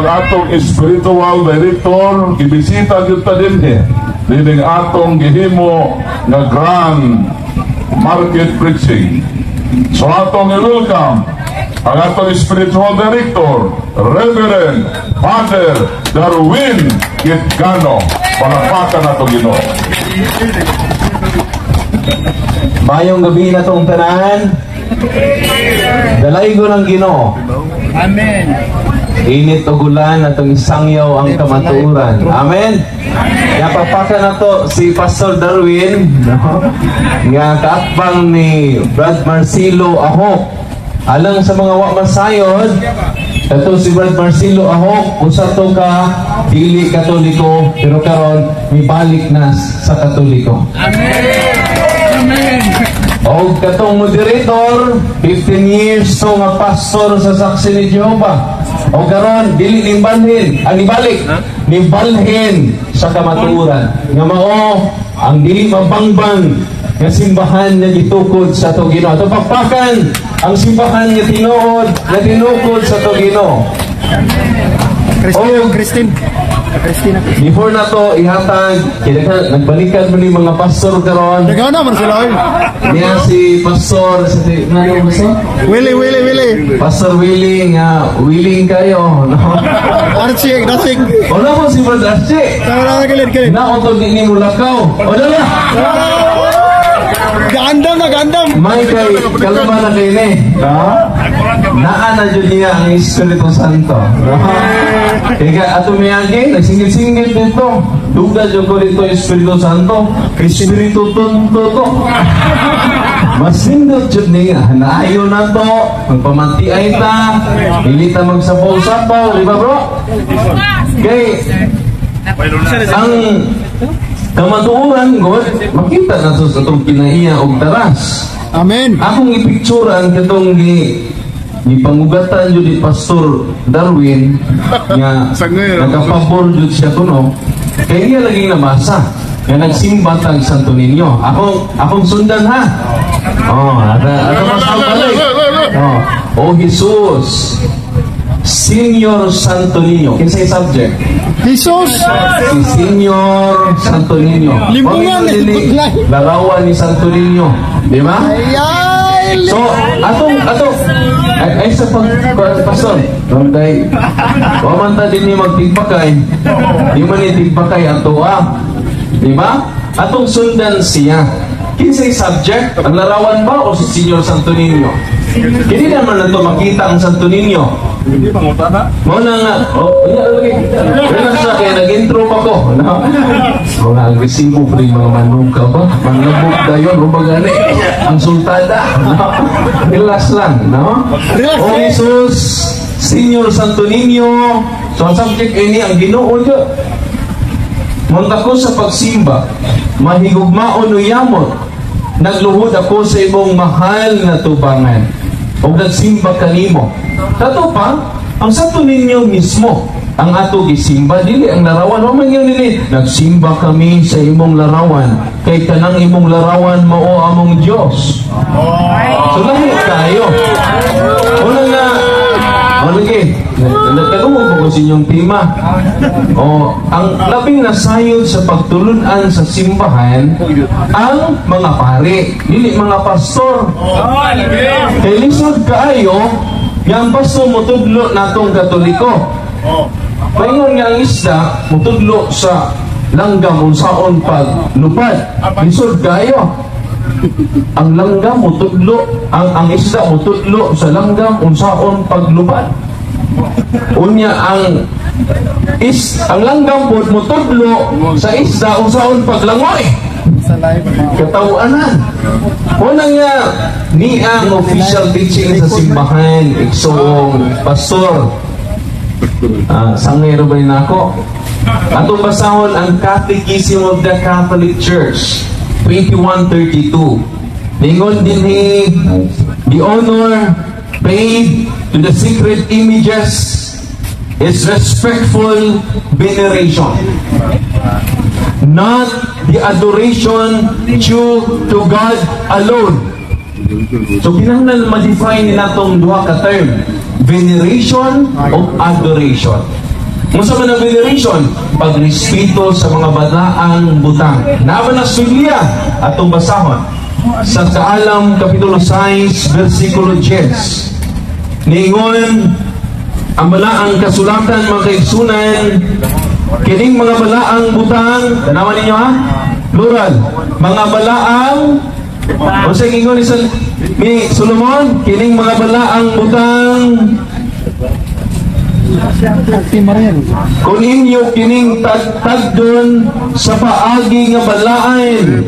atong spiritual director gibisita gyud ta dinhi dining atong gihimo nga grand market preaching. So atong i-welcome ang atong spiritual director, Reverend Father Darwin Gitgano. Palapakan nato Ginoo. Mayong gabi na tong tanan. Dalay ko ng Ginoo. Amen. Init o gulan atong isangyaw ang kamatuoran. Amen. Napapaka na to si Pastor Darwin, nga kaatbang ni Brad Marcelo Ahok. Alang sa mga wakmasayod, kato si Brad Marcelo Ahok, usa to ka dili Katoliko, pero karon mibalik na sa Katoliko. Amen. Amen. O katong moderator, 15 years to nga pastor sa Saksi ni Jehovah. O karon dili nimbalhin, ang ibalik, nimbalhin sa kamatuoran. Nga mao ang dili mabangbang nga simbahan na gitukod sa ato Ginoo. Ato pakpakan ang simbahan nga tinuod, nga tinukod sa ato Ginoo. Christine. Before na to ihatag, nagbalikan mo ni mga pastor karon. Nagawa naman sila. Niya si pastor Willie. Pastor Willie nga willing kayo, no? Archie, dasig. Wala mo si Brother Archie. Kalid. Na utog di ni mulakaw. O dala. Gandam. May kay kalma na kay ni. Naa na jud niya ang Espiritu Santo. Kaya ato miyagi, nagsingit-singit dito. Duga jud ko dito Espiritu Santo. Espiritu Santo to. Masindot jud niya. Naayo na to. Magpamantiay ta. Hindi ta magsapaw-sapaw. Di ba bro? Kay ang kamatuoran God, makita na sa itong kinaiya o taras. Amen. Akong ipicturan katong gipangugatan jud ni Pastor Darwin nga nagapabor jud siya kuno. Kaya niya laging namasa nga nagsimba tag Santo Niño. Akong sundan ha. Ano masaw balik? Oh Jesus, Senior Santo Niño. Kinsay subject? Jesus. Si Senior Santo Niño. Limbungan larawan ni Santo Niño. Di ba? So, atong ay sa pastor. Day. Waman ta din ni magtigbakay. Di man ni tigbakay ato Di ba? Atong sundan siya. Kinsay subject? Ang larawan ba o si Senior Santo Niño? Hindi naman na ito makita ang Santo Niño. Hindi pangutana. Muna nga. Relax na kaya nag-intro pa ko. Mga agresibo pa rin mga manuka ba? Manlabog na yun. Rumagani. Ang sultada. Relax lang. O Jesus, Senior Santo Niño. So ang subject ini ang Ginoo dyan. Munta ko sa pagsimba, mahigugmaon o yamot, nagluhod ako sa imong mahal na tubangan o nagsimba kanimo. Tato pa, ang Santo Niño mismo ang ato gisimba, dili ang larawan. O man yun nili, nagsimba kami sa imong larawan, kay kanang imong larawan mao among Diyos. So lahi tayo. Una nga, nagtanong ko sa inyong tema. Ang labing nasayod sa pagtulunan sa simbahan ang mga pari, dili mga pastor. Kay lisod kaayo, yang pastor mutudlo natong Katoliko. Paingon nga ang isda, mutudlo sa langgam unsaon paglupad. Lisod kaayo. Ang langgam mutudlo, ang isda mutudlo sa langgam unsaon paglupad. Unya ang langgam pod mutudlo sa isda unsaon paglangoy. Katawanan. Una nga ni ang official teaching sa simbahan, iksong pastor. Sangay ro ba nako? Atong basahon ang Catechism of the Catholic Church 2132. Ningon din the honor paid to the sacred images is respectful veneration, not the adoration due to God alone. So kinahanglan ma-define nila itong duha ka term, veneration o adoration. Unsa man ang veneration? Pagrespeto sa mga balaang butang. Naaman ang Biblia atong basahon sa Kaalam Kapitulo 6 versikulo 10. Niingon ang balaang kasulatan mga kaigsunan, kining mga balaang butang, tanawan ninyo ha? Plural. Mga balaang, o sa ingon ni Solomon, kining mga balaang butang, kung inyo kining tagtagdon sa paagi nga balaan,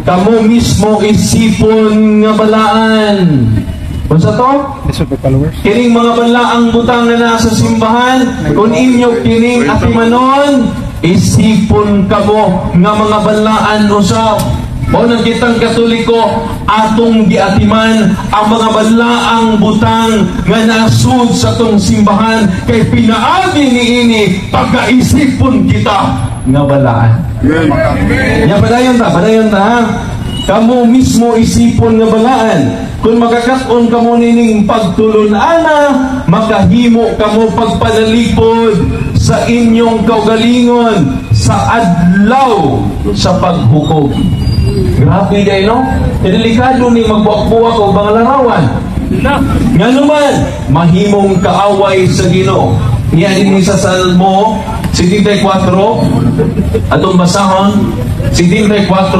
kamo mismo isipon nga balaan. Kung sa to? Kining mga balaang butang na nasa simbahan, kung inyo kining atimanon, isipon kamo nga mga balaan usap. O nang kitang Katoliko, atong giatiman ang mga balaang butang nga nasud sa tong simbahan kay pinaagi niini pagkaisipon kita nga balaan. Ya padayon ta ha. Kamo mismo isipon nga balaan. Kung magakaton kamo nining pagtulon-ana, makahimo kamo pagpanalipod sa inyong kaugalingon sa adlaw sa paghukom. Grabe kayo, no? Delikado ni magbuwak-buwak o bang larawan. Nga naman, mahimong kaaway sa Ginoo. Niya din sa Salmo 74, atong basahon, 74,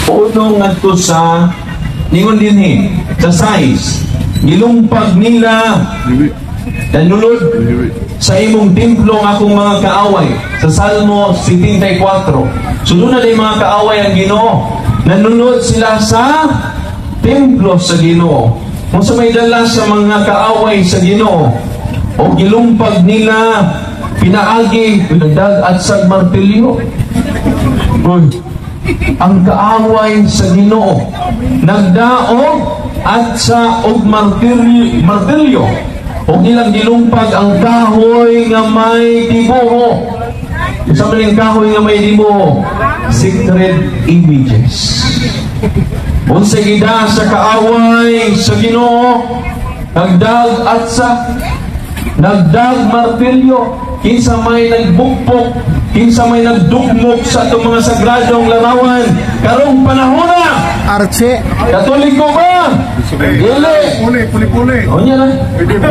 unong ngadto sa ningon din sa size, gilumpag nila nanulod sa imong templo ng akong mga kaaway sa Salmo 74. Sunod na yung mga kaaway ang Ginoo, nanunod sila sa templo sa Ginoo. Kung sa may dala sa mga kaaway sa Ginoo, o gilumpag nila pinaagi pinagdag at sa martilyo. Ang kaaway sa Ginoo nagdaog at sa og martilyo o ilang gilumpag ang kahoy nga may dibuho. Isa man yung kahoy nga may dibuho, sacred images. Unsa gida sa kaaway sa Ginoo, nagdag at sa nagdag martilyo, kinsa may nagbukpok, kinsa may nagdugmok sa itong mga sagradong larawan karong panahon na. Arche. Katoliko ba? Dili. Puli. O niya na.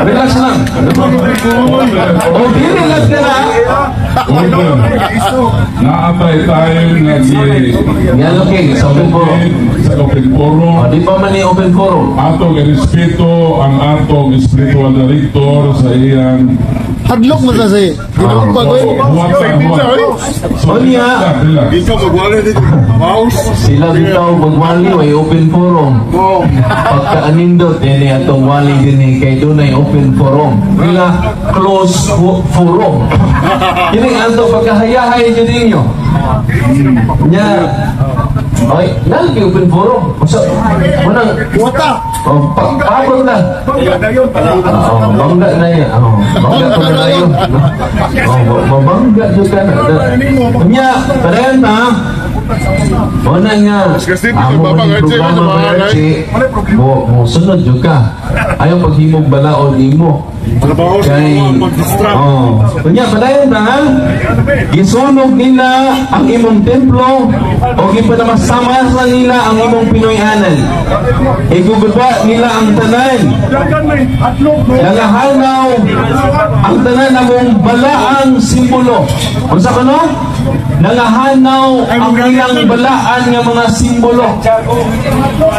Relax lang. O relax ka na. Naatay tayo Yan okay. Sa open forum. sa open forum. O di pa man yung open forum. Atong irespeto ang atong spiritual director sa iyang Hadlok mo sa si. Ginumpag ko. O niya. Sila bitaw magwali may open forum. Pagkaanindot ini atong wali din kay dunay open forum. Bila close forum. Kini ato pagkahayahay jud ninyo. Nya. Ay, nalgi open forum. Usa manang Wata. abot na. Bangga na yan. Bangga ko na yun. Mabangga juga na. Nya, padayon na. Una nga, amo man yung programa mo sunod juga. Ayaw paghimog balaod imo. Kay, kunya, padayon na, gisunog nila ang imong templo o ipanamasama sa nila ang imong Pinoyanan. Igugulba nila ang tanan. Nangahanaw ang tanan ng mong balaang simbolo. Kung sa kano? Nangahanaw ang ilang balaan nga mga simbolo.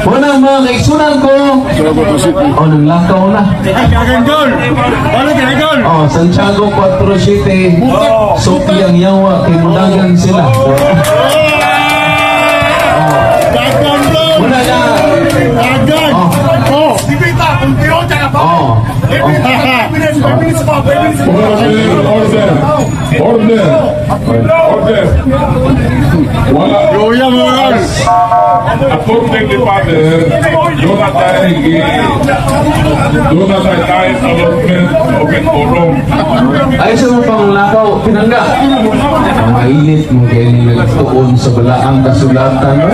Unang mga kaigsunan ko, nanglakaw na. Santiago 4:7, Sopiang Yawa, kay Mudagan sila. Una na. Order. Wala. According to Father, doon na tayo allotment open forum. Ay sa mga panglakaw, pinangga. Ang mainit mo kayo nagtuon sa balaang kasulatan mo.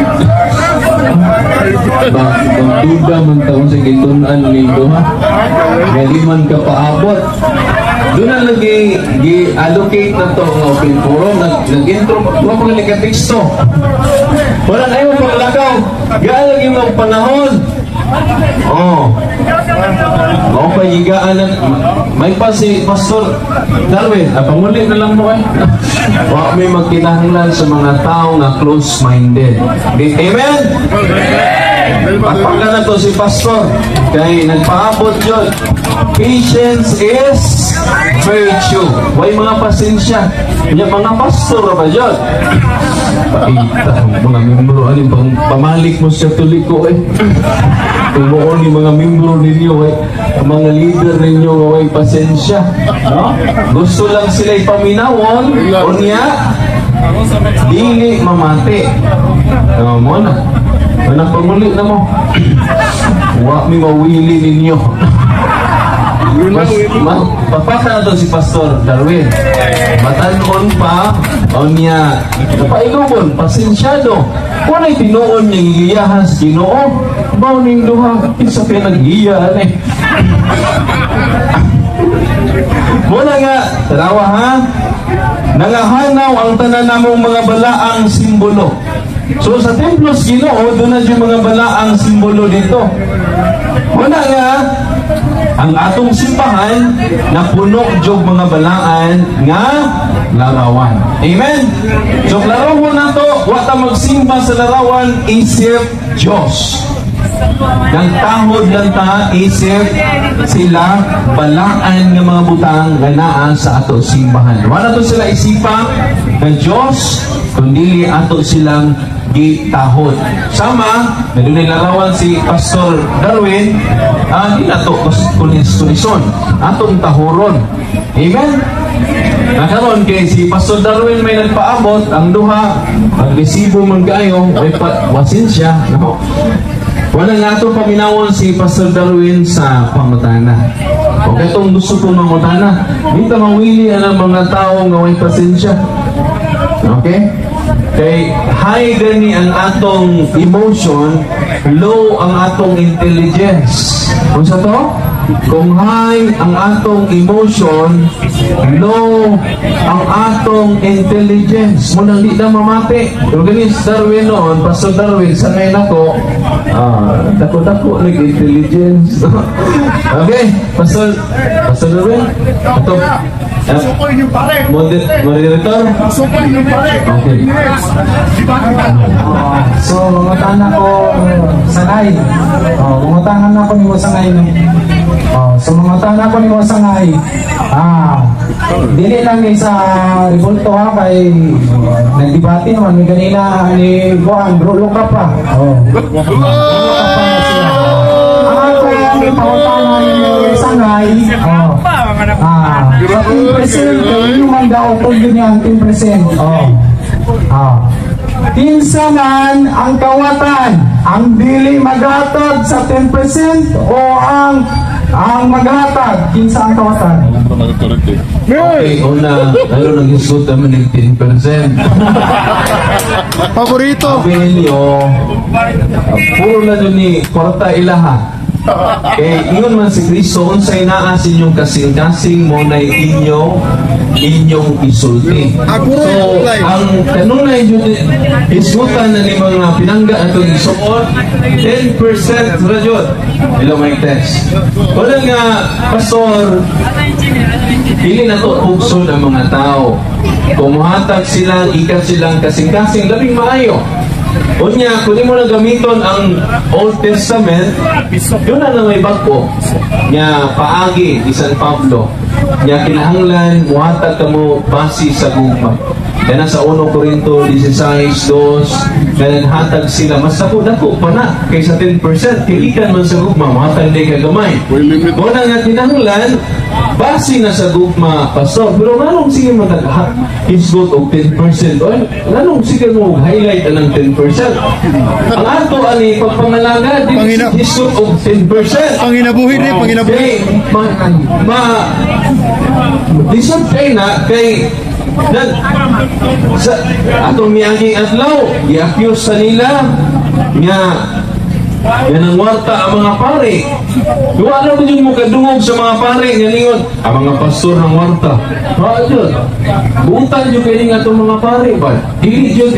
Bang duda man taon sa gitunan nito ha. Gali man ka paabot. doon na lagi allocate na to ng open forum, nag-intro, mga pagaling ka teksto. Wala na yung paglakaw, gaan lagi mga panahon. Oo pa higaan na, may pa si Pastor Darwin, panguli na lang mo wala may magkinahanglan sa mga tao na close-minded. Amen? Pagpagka na to si Pastor, kaya nagpaabot yun. Patience is virtue. Way mga pasensya. Yung mga pastor ba yun? Pakita mga membro, ano bang pamalik mo sa Katoliko tumuon yung mga membro ninyo mga leader ninyo way pasensya, no? Gusto lang sila ipaminawon o niya dili mamati. Mo na anak pamuli na mo wa mi mawili ninyo. Papaka na to si Pastor Darwin. Matanon pa o niya napailubon, pasensyado. Kung ay tinuon niya gigiyahan sa Ginoo, bao ning duha isa kay naggiyahan Muna nga, tarawa ha, nangahanaw ang tanan namong mga balaang simbolo. So sa templos Ginoo, doon na yung mga balaang simbolo dito. Muna nga, ang atong simbahan na puno jog mga balaan nga larawan. Amen? So larawan na to, wata magsimba sa larawan isip Diyos. Nagtahod lang ta isip sila balaan ng mga butang nga naa sa ato simbahan. Wala to sila isipa ng Diyos, kundi ato silang gitahod. Sama, nagulay larawan si Pastor Darwin, di na to kunison, atong tahuron. Amen? Nakaroon kay si Pastor Darwin may nagpaabot, ang duha, ang resibo man kayo, ay wasin siya. No? Wala nga itong paminawon si Pastor Darwin sa pangutana. O katong gusto kong mangutana, dito mawili ang mga tao nga may pasensya. Okay? Kay high gani ang atong emotion, low ang atong intelligence. Kung sa to? Kung high ang atong emotion, low ang atong intelligence. Muna hindi na mamati. Yung ganis Darwin noon, Pastor Darwin, sa ngayon ako, dako-dako nag-intelligence. Okay, Pastor Darwin, ito. Sukoy niyo pare. Moderator? Sukoy niyo pare. Okay. So, mangutangan ko sangay. Mangutangan ako ni mo sangay. So, mangutangan ako ni mo sangay. Dili lang sa revolto ha, kay nagdibati naman. May ganila ni Juan, bro, luka pa. Luka pa na sila. Ang ako yung pangutangan ni sangay. 10% yung daw kung yun yung 10%. Tinsaman ang kawatan, ang dili maghatag sa 10% o ang maghatag, kinsa ang kawatan? Okay, una, nag-isot naman ng 10%. Paborito. Sabi ninyo, puro na doon ni Korta Ilaha. Ingon man si Kristo, unsay naa sa inyong kasing-kasing mo na inyong isulti. So, ang kanunay yun, isutan na ni mga pinangga atong isuot, 10% rajot. Hello, Mike Tess. Wala nga, Pastor, pili na to pugso ng mga tao. Kumuhatag silang, ikat silang kasing-kasing, labing maayo. Unya, kung di mo na gamiton ang Old Testament, yun na may bako niya paagi ni San Pablo niya kinahanglan muhatag ka mo base sa gugma. Kaya sa 1 Corinto 16:2 kaya hatag sila mas dako pa na kaysa 10%. Kilikan man sa gugma, muhatag di ka gamay. Muna nga kinahanglan base na sa gugma, Pastor. Pero nanong sige mo hisgot og 10%? Nanong sige mo highlight ng 10%? Ang ato ani pagpangalaga di hisgot og 10%. Panginabuhi ni, panginabuhi. Lisod kay na kay sa atong miyaging adlaw i-accuse sa nila nga Yan ang warta ang mga pare. Duwa na mo yung mukadungog sa mga pare. Ngayon, ang mga pastor ng warta. Yun. Buutan nyo kayo nga itong mga pare ba? Dili yun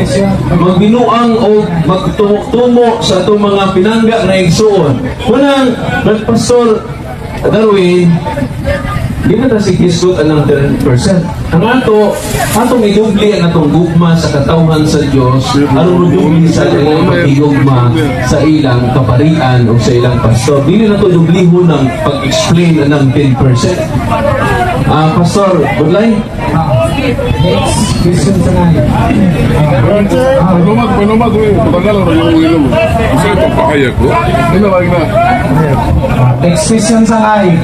magbinuang o magtumo sa itong mga pinangga na igsuon. Unang, nagpastor Darwin, di na si Kisgot anang 10%. Ang atong idubli ang atong gugma sa katawhan sa Diyos, aron idubli sa ilang magigugma sa ilang kaparian o sa ilang pastor. Dili na ito dubliho ng pag-explain ng 10%. Pastor, Budlay? Next question sa ngayon. Manumag, pagkalang na yung ulo mo. Kasi ito, pakaya ko. Hinawag na. Next question sa ngayon.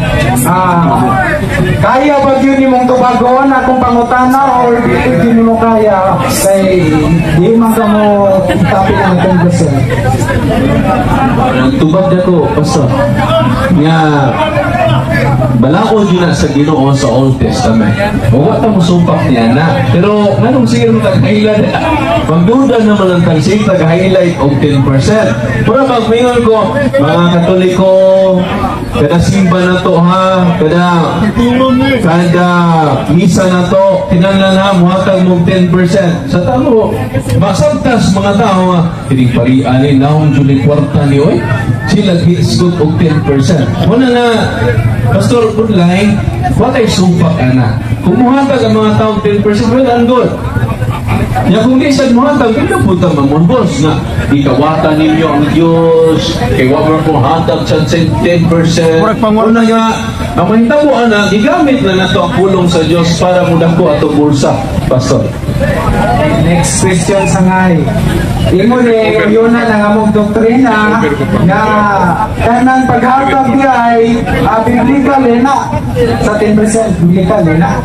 Kaya ba yun mong tubagon akong pangutana or dito yun mo kaya kay di man ka mo tapin ang 10%? Tubag na ko, Pastor. Nga, balaod yun na sa Ginoo sa Old Testament. Huwag mo sumpak niya na. Pero, nanong sige mo tag-highlight? Magduda naman ang tagsig, tag-highlight of 10%. Pero pagmingon ko, mga Katoliko, kada simba na to ha, kada misa na to, kinanglan ha, muhatag mo 10%. Sa tamo, masagtas mga tao ha, hindi parianin na akong Julie Kwarta ni Oy, sila gisgot og 10%. Muna na, Pastor Budlay, what ay sumpak ka na? Kung muhatag ang mga taong 10%, well and good. Ya kung di siya muhatag, hindi na punta mamunbos na ikawata ninyo ang Diyos, kay wabra kong hatag sa 10%. Una nga, ang mahitabo na, gigamit na nato ang pulong sa Diyos para mudah ko ato bulsa, Pastor. Next question sa ngay. Imo ni yun na ng among doktrina na kanang paghatag niya ay biblical na sa 10% biblical na.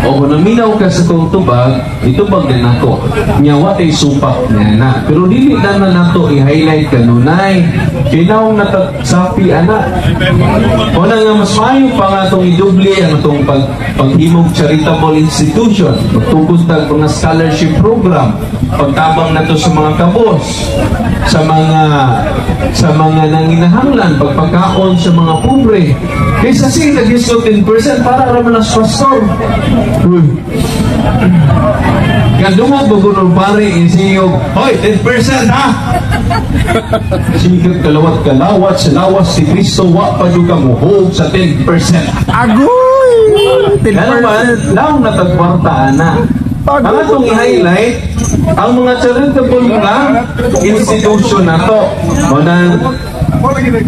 O kung naminaw ka sa kong tubag, itubag din ako. Nyawa ay supak niya na. Pero dili na nato i-highlight kanunay. Kinaong natagsapi anak. O na nga mas mayo pa nga itong idubli ang itong paghimog charitable institution. Magtugos na mga scholarship program. Pagtabang na to sa mga kabos, sa mga nanginahanglan, pagpagkaon sa mga pobre. Kaysa sila gisto 10% para naman as pastor. Kadungog bagunong pare isiyog, hoy, 10% ha? Sigit kalawat sa lawas si Kristo, wa pa yung kamuhog sa 10%. Agoy! 10%. Lang natagwartaan na. Ang atong i-highlight, ang mga charitable na institution na to.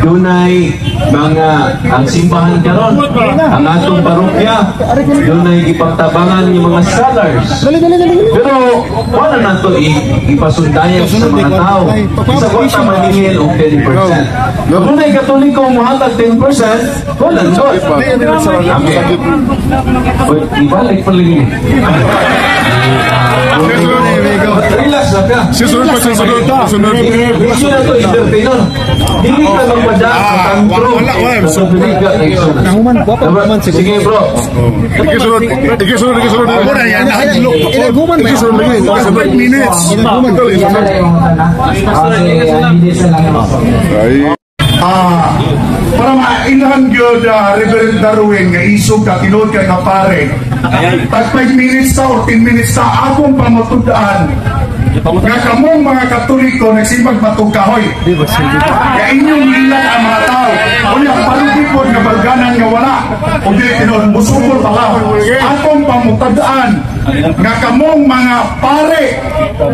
Dunay mga ang simbahan karon, ang atong parokya, dunay ipagtabangan yung mga scholars. Pero wala na to ipasundayan sa mga tao. Isa ko sa maningil o 10%. Dunay Katoliko muhatag 10%, wala to. Ibalik paligid. Relax lang ka. Susunod pa, susunod. Gusto na ito, entertainer. Hindi ka magpadaan sa tantro. Sa piniga na iso na. Sige bro. Ikisunod. Mura yan. Inaguman ba? Ikisunod lagi. 5 minutes. Hindi sila lang. Para mainhan yun, Reverend Darwin, nga isog ka, tinod ka nga pare. Tag 5 minutes ta o 10 minutes ta, akong pamutudaan. Nga kamong mga Katoliko, nagsimbag matugkahoy. Nga inyong ilan ang mga tao. Unya, palugipod nga balganan nga wala. O di, tinod, musukol pala. Akong pamutudaan. Nga kamong mga pare,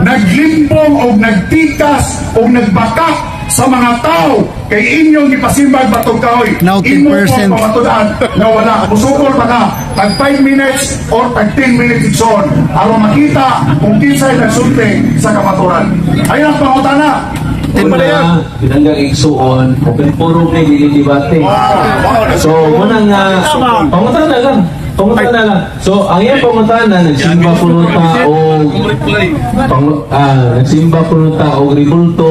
naglimbong o nagtikas o nagbakak sa mga tao kay inyong ipasimbag batong kahoy. Now 10%. Imo po pamatudaan na wala. Musukol pa na tag 5 minutes or tag 10 minutes ikson aron makita kung kinsay nagsulti sa kamaturan. Ayun ang pangutana. Una, pinanggang igsuon, open forum na dinidibate. So, muna nga, pangutan na lang. Pangutana lang. So, ang iyang pangutana, nagsimba po ng tao, nagsimba po ng tao, ribulto,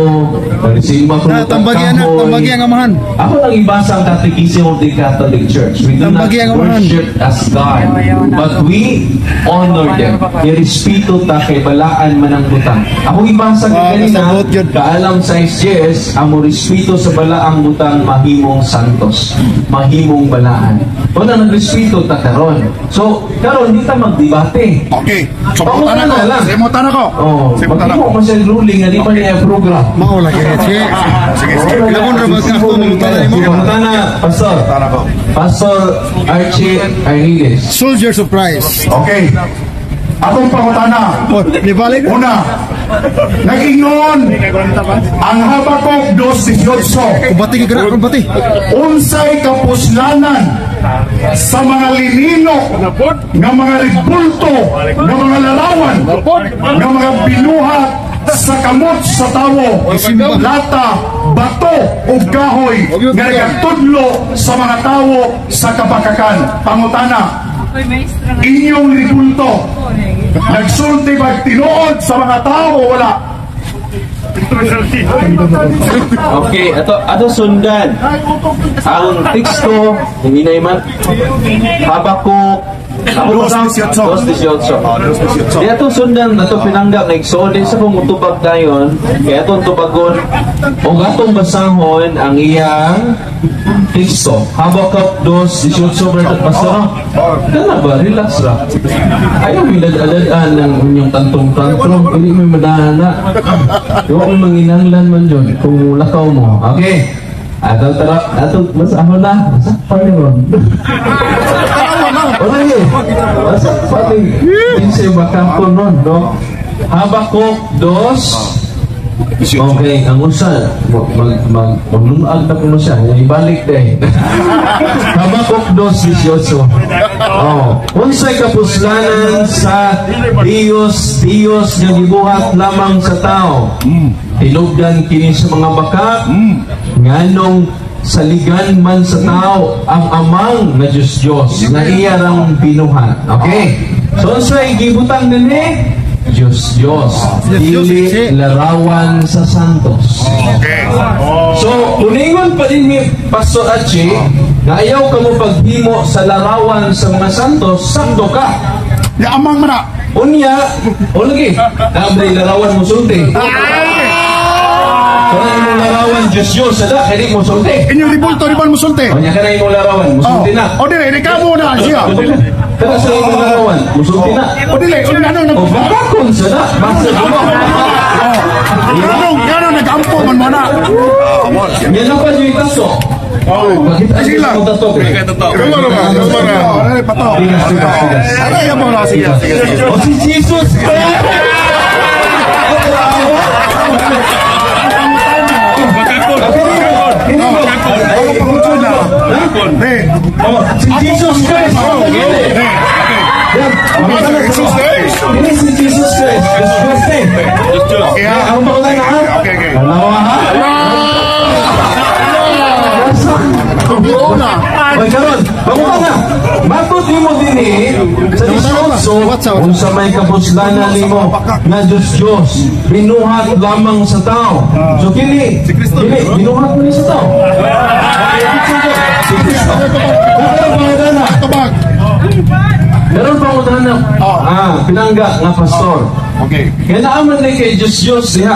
nagsimba po ng Tambagi ang amahan. Ako nang ibasa ang Catechism of the Catholic Church. We do not Tambagi ang amahan. worship as God, but we honor them. Irespeto ta kay balaan man ang butang. Ako ibasa ka kanina, kasabot yun. kaalam sa SGS, ang respeto sa balaang butang mahimong santos, mahimong balaan. O na nagrespeto ta karon. So, karon di ta magdebate. Okay. So, Pangutana pumunta na lang. ko. Simutan ako. Oh, Simutan ako. magimo mo sa ruling na di pa niya program. Maula kaya. Sige. Sige. Ilabon na ba ako mumutala ni mo? Pangutana, Pastor. Pumunta ako. Pastor Archie Arnides. Soldier surprise. Okay. Akong pangutana. Oh, di balik. Una, nag-ingon ang Habakuk 2:18. Kubati kigara, kubati. Unsay kapuslanan sa mga linino nga mga ribulto nga mga larawan nga mga binuhat sa kamot sa tawo, lata, bato ug kahoy nga nagatudlo sa mga tawo sa kabakakan. Pangutana, inyong ribulto nagsulti ba tinuod sa mga tao o wala? Okay, ato sundan. Ang teksto, hindi na iman. Habakuk, Dos 18. Di ato sundan, ato pinanggap, nagsuod din sa kong utubag dayon, kaya atong tubagon, o atong basahon ang iyang teksto. Habakuk 2:18, Brother Pastor. Kaya ba, relax ra. Ayaw may ladadaan ng inyong tantong-tantong, hindi may madana. Huwag may manginanglan man dyan kung lakaw mo. Okay. Atong basahon na. Masakpan niyo. Okay. Masakpan niyo. Pinsay makapon nun, no? Habakuk 2. Okay, ang usan, maglunag na po siya, ibalik din. Habakuk 2:18. Oh, unsay kapuslanan sa Dios nga gibuhat lamang sa tao. Tinugdan kini sa mga baka, nganong saligan man sa tao ang amang na Diyos na iya rang binuhat. Okay? So, unsay gibutang dinhi? Diyos, dili larawan sa santos. Okay. So, uningon pa din ni Pastor Archie na ayaw ka mo paghimo sa larawan sa mga santos, sakto ka. Ya amang mana. Unya, o lagi, nabay larawan mo sulti. Kaya imong larawan Diyos, sada, kaya mo sulti. Inyong ribulto riban musulti. Unya ka na imong larawan, musulti na. O dili, di ka muna siya. Kaya sa imong larawan, musulti na. O dili, O bakakon sada, basta mo. Gano'n nag-ampo man mana. Yan lang pa yung itaso. Bakit ay Sige lang. mo tato? Pato. Ano yung mga sige. O si Jesus! Si Jesus Christ! Ini si Jesus Christ! Ang mga na ha? Dalawa ha? Oy, karon, bago na. Matuti mo din sa 18 kung sa may kapuslanan nimo na Diyos, binuhat lamang sa tao. So, kini, binuhat mo ni sa tao. Si Kristo. Meron pa ko na pinangga nga pastor. Okay. Kaya naaman na kay Diyos siya.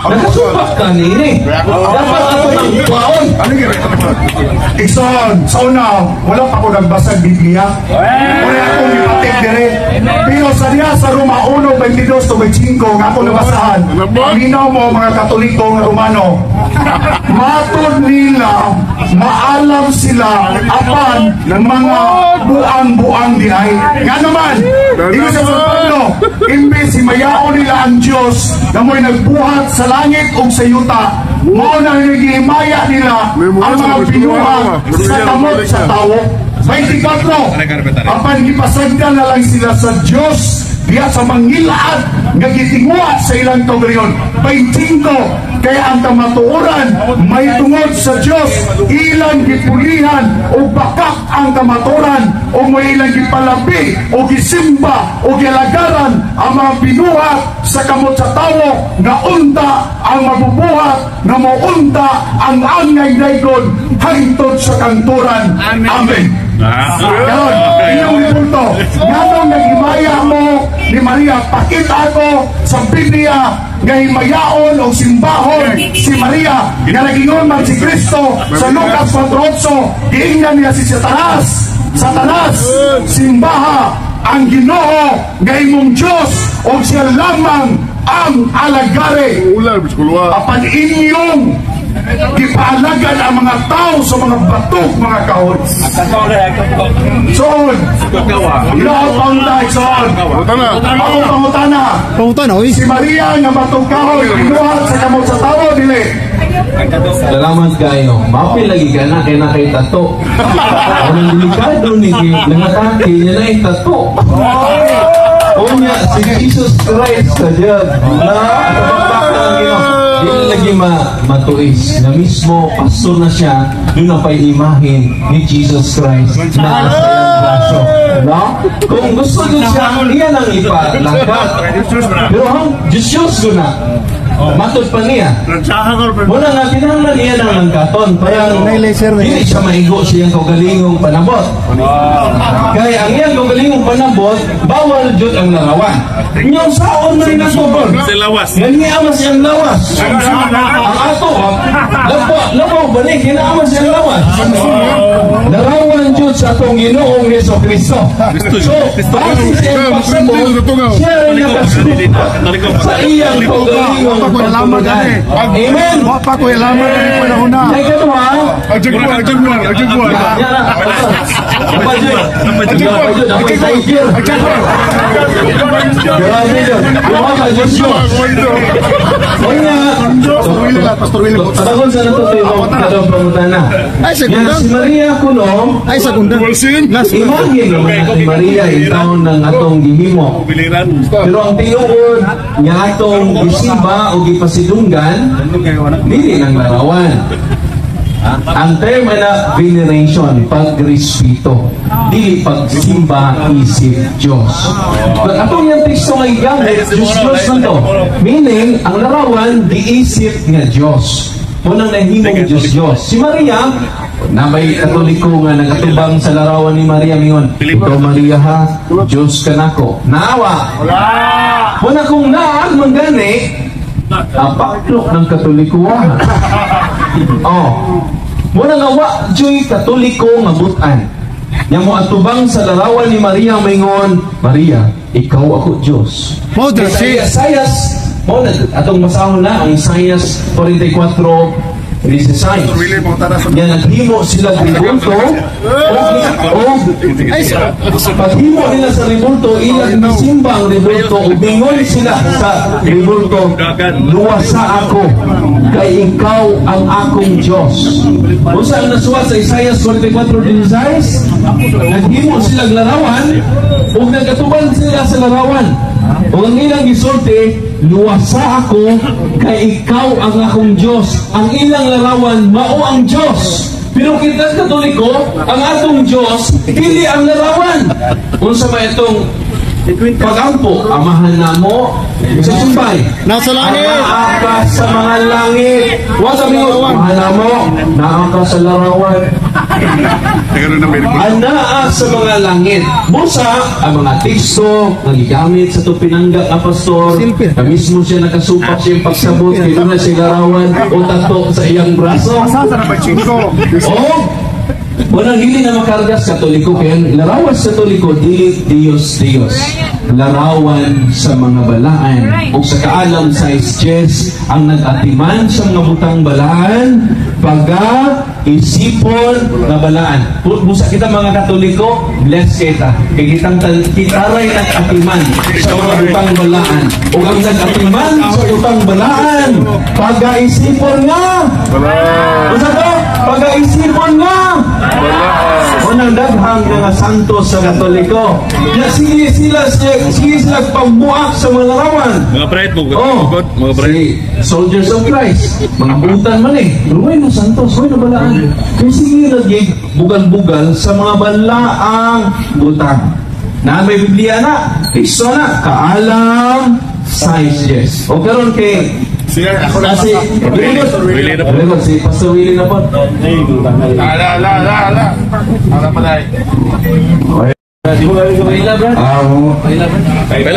Nakasupak ka nini. Dapat ako ng baon. Ikson, sa una, wala pa ko nagbasag Biblia. Wala akong ipatik dire. Pero sa diya sa Roma 1:22-25 nga ako nabasahan. Minaw mo mga Katoliko nga Romano. Matod nila, maalam sila apan ng mga buang-buang diay. Nga naman, ino sa Pablo, imbes si mayaon nila ang Diyos na mo'y nagbuhat sa langit o sa yuta, mao na nagihimaya nila ang mga binuhat sa kamot sa tao. 24, apan gipasagda na lang sila sa Diyos diya sa mangilaan nga gitinguha sa ilang kaugalingon. 25, kaya ang kamatuoran may tungod sa Dios, ilang gipulihan o bakak ang kamatuoran o may ilang gipalabi o gisimba o gilagaran ang mga binuhat sa kamot sa tawo nga unta ang mabubuhat nga maunta ang angay dayon hangtod sa kanturan. Amen. Ganon, inyong ribulto. Ganong nagimaya mo ni Maria, pakita ako sa Biblia nga himayaon o simbahon si Maria nga nagingon man si Kristo sa Lucas 4:8, giingnan niya si Satanas, simbaha ang Ginoo nga imong Diyos o siya lamang ang alagari. Apan inyong gipaalagan ang mga tao sa mga batok, mga kahon. Soon, ilaw paunday, soon. Ako pangutana. Oy. Si Maria nga batok kahon, inuhat sa kamot sa tao, dili. Salamat kayo. Mapil lagi ka na kaya na kay tato. Ang delikado ni nangatake niya na yung tato. O niya, si Jesus Christ sa Diyos na hindi lagi matuis na mismo pastor na siya, doon na pa'y imahin ni Jesus Christ na sa iyang braso. No? Kung gusto nyo siya, iyan ang ipalangkat. Pero ang Diyos ko na matod pa niya. Muna nga, kinahanglan niya ng katon. Parang hindi siya maigo siyang kaugalingong panabot. Kaya ang iyang kaugalingong panabot, bawal dyan ang larawan. Inyong saon na rin ang kubon. Ganyan siyang lawas. Ang ato, labaw ba ni? Kinaamas siyang lawas. Larawan dyan sa atong Ginoong Yeso Cristo. So, base siyang pagsabot, siya rin nakasuot sa iyang kaugalingong pagpalaman. Amen. Wapa ko ilaman ng panahon na. Ay, ganun ha? Agjaguan. Pastor William. Patagon sa nato tayo pangutana. Si Maria kuno, Ay, segunda. imagine naman ni Maria itaon ng atong gihimo. Pero ang tinuod nga atong gisimba o gipasidunggan, dili nang larawan. Ang term na veneration, pagrespeto, dili pagsimba isip Diyos. But atong yung teksto nga igamit, Diyos na to. Meaning, ang larawan, diisip nga Diyos. Unang nahimong Diyos. Si Maria, na may katoliko nga nagatubang sa larawan ni Maria mingon, ikaw Maria ha, Diyos ka nako. Naawa. Una kung naag manggani, apaklok ng katolikuhan. Muna nga wa, Diyo'y katoliko nga butan. Yang mo atubang sa larawan ni Maria mingon, Maria, ikaw ako Diyos. Isaias, atong masahon na ang Isaias 44:16. Yan, naghimo sila ribulto o paghimo nila sa ribulto, ilang nisimba ang ribulto o bingon sila sa ribulto, luwasa ako kay ikaw ang akong Diyos. Kung saan nasuwa sa Isaias 44:16, naghimo sila larawan o nagatuban sila sa larawan o ang ilang gisulti, luwasa ako kay ikaw ang akong Diyos. Ang ilang larawan, mao ang Diyos. Pero kita katoliko, ang atong Diyos, hindi ang larawan. Kung sa ba itong pagampo, amahan na mo sa sumbay. Nasa langit. Naaka sa mga langit. Huwag sabi mo, amahan na mo, naaka sa larawan. Anaa sa mga langit. Busa ang mga teksto na gigamit sa ito pinanggap na pastor, na mismo siya nakasupak siyang pagsabot, kaya na siya larawan o tato sa iyang braso. Walang hindi na makargas katoliko, kaya larawan sa katoliko, Diyos. Larawan sa mga balaan o sa kaalam sa isjes ang nag-atiman sa mga butang balaan, isipon nga balaan. Busa kita mga Katoliko, bless kita. Kay kitaray at atiman sa mga utang balaan. O ang nag-atiman sa utang balaan, pag-aisipon nga. Busa to, pag-aisipon nga. Unang daghang mga santos sa Katoliko. Ya sige sila pagbuak sa mga larawan. Mga bright mo, mga bright. Soldiers of Christ. Mga butan man Luway no santos, luway no balaan. Kaya sige lagi bugal-bugal sa mga balaang butan. Na may Biblia na, Kristo na, kaalam, science. O karon kay kasi Willie na si Pastor Willie na po. Ala pa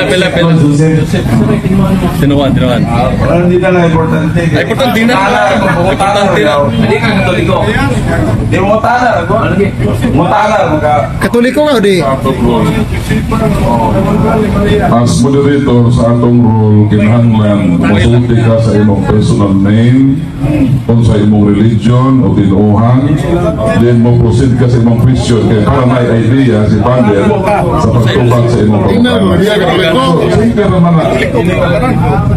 Pela. Tinuan. Hindi na importante. Importante na. Hindi ka Katoliko. Di mo tana, Katoliko ka, di? As moderator sa atong role, kinahanglan masulti ka sa imong personal name, kung sa imong religion o tinuuhan, then mo proceed ka sa imong question kaya para may idea si Father sa pagtubag sa imong pagkakas. Sige naman na.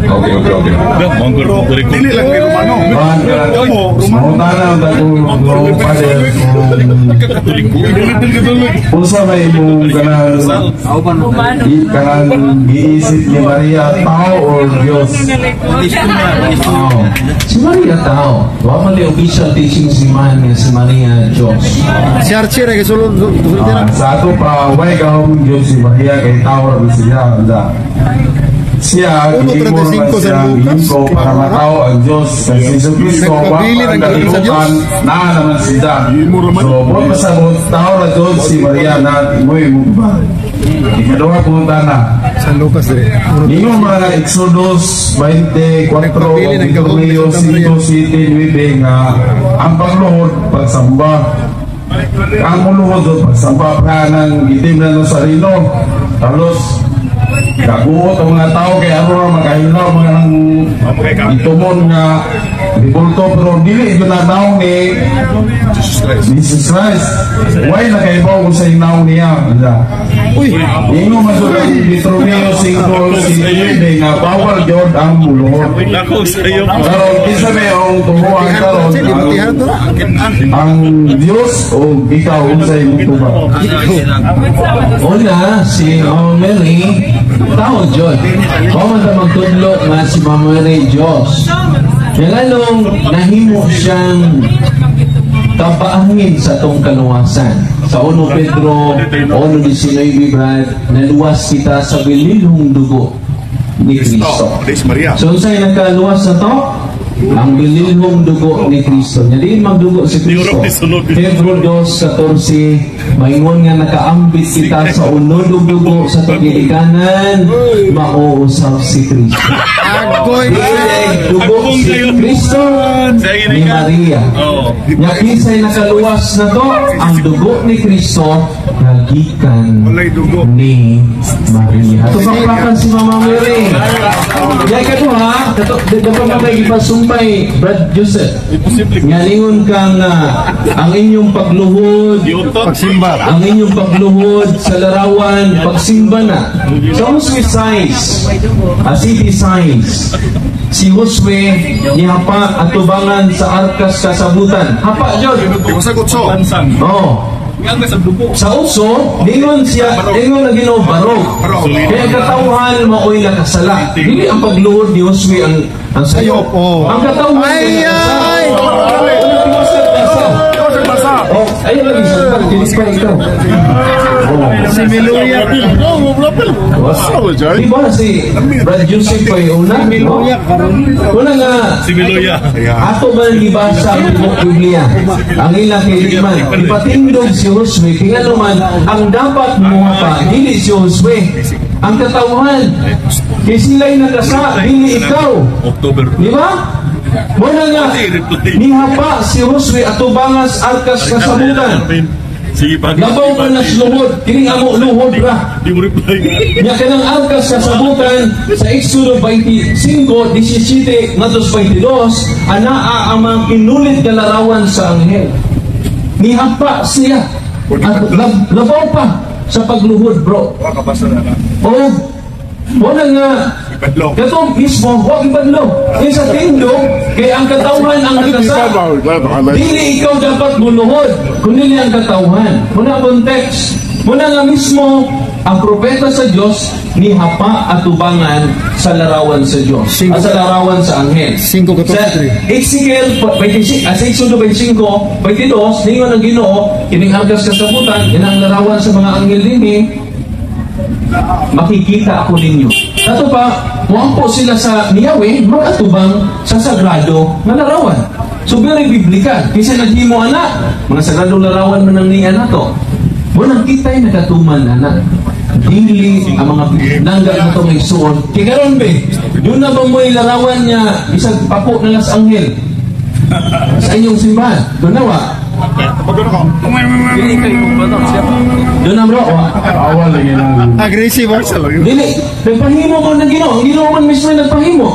Okay. Dili lang kay Romano. Mangutana ang dagong Father kung sa may mong kanang giisip ni Maria tao o Diyos? Si Maria tao. Wa man li official teaching si Maria Diyos. Si Archie, rin, kasulod na. Sa ato pa, way kahong Diyos si Maria kay tao rin siya. Siya, hindi mo naman siya ko para matao ang Diyos. Kasi si Cristo, wak ang kalimutan, na naman siya. So, huwag masabot, tao na Diyos si Maria na imoy mo ba? Ikaduha punta na. San Lucas, rin. Hindi mo mga Exodus 24, Deuteronomio 5:7 nga ang pagluhod, pagsamba. Ang muluhod o pagsamba pa ng itim na sarino. Tapos, kaguot ang mga tao kaya ano makahilaw mga itumon nga ribulto pero dili ito na naong ni Jesus Christ. Why nakaibaw kung sa inaw niya? Ingo masulat Deuteronomio 5:7 nga bawal yun ang muluhod. Pero kisa may ang tuhuan karon ang Diyos o ikaw sa imong tubag. Una, si Mama Mary, tao Diyos. Kung man na magtudlo nga si Mama Mary Diyos. Kaya lalong nahimo siyang kapaangin sa itong kaluwasan. Sa 1 Pedro 1:19, Brad, naluwas kita sa bililhong dugo ni Kristo. So, sa'yo nagkaluwas na to? Ang bililhong dugo ni Kristo. Hindi magdugo si Kristo. Pedro 2:14, maingon nga nakaambit kita sa unodong dugo sa pagilikanan, mauusap si Kristo. Dugo si Kristo ni Maria. Nga kisay nakaluwas na to, ang dugo ni Kristo nagikan ni Maria. Tupaklakan si Mama Mary. Yan ka to ha, dapat magiging pasumpay, Brad Joseph. Ngalingon kang ang inyong pagluhod, ang inyong pagluhod sa larawan, pagsimba na. Sa Josue signs, city signs, si Josue nihapa at tubangan sa arkas kasabutan. Hapa, John. Oo. Sa uso, lingon na ginobaro. Kaya katauhan maoy nakasala. Hindi ang pagluhod ni Josue ang sayo. Ang katauhan ay ayun lagi sa pagkilispa ikaw. Si Meloya. Di ba si Brad Joseph pa yung una? Una nga, Si Meloya. ato ba nagibasa ang Biblia? Ang ilang kailigman. Ipatindog si Josue. Kaya naman, ang dapat mo pa, hindi si Josue. Ang katauhan. Kaya sila'y nagasa, hindi ikaw. October. Di ba? Muna nga, nihapa si Josue at tubangas arkas kasabutan. Sige pa. Labaw ka na luhod, kining amo luhod ra. Di mo reply. Nya kanang arkas kasabutan sa Exodo 25:17 ngadtos 22 anaa ang mga kinulit nga larawan sa anghel. nihapa siya at labaw pa sa pagluhod, bro. Muna nga, katong mismo, huwag ibadlo. Sa tindog, kaya ang katauhan ang nagkasa. Dili ikaw dapat muluhod, kundi ang katauhan. Muna context, muna nga mismo, ang propeta sa Diyos, nihapa at tubangan sa larawan sa Diyos. Sa larawan sa anghel. 5:23. Ezekiel 25, 22, ningon ang Ginoo, kining argas kasabutan, yan ang larawan sa mga anghel din makikita ako ninyo. Dato pa, muampo sila sa Yahweh, magatubang sa sagrado na larawan. So, very biblical. Kasi naghimo anak, mga sagradong larawan man ang niya na to. Munang kita'y nagatuman anak. Dili ang mga nangga na itong igsuon. Kikaroon be, doon na ba mo'y larawan niya isang papo na las anghel sa inyong simbahan? Doon na wa? Doon na bro, Awal lagi ng Aggressive ako. dili, nagpahimo mo ng Ginoo. Ang Ginoo man mismo yung nagpahimo.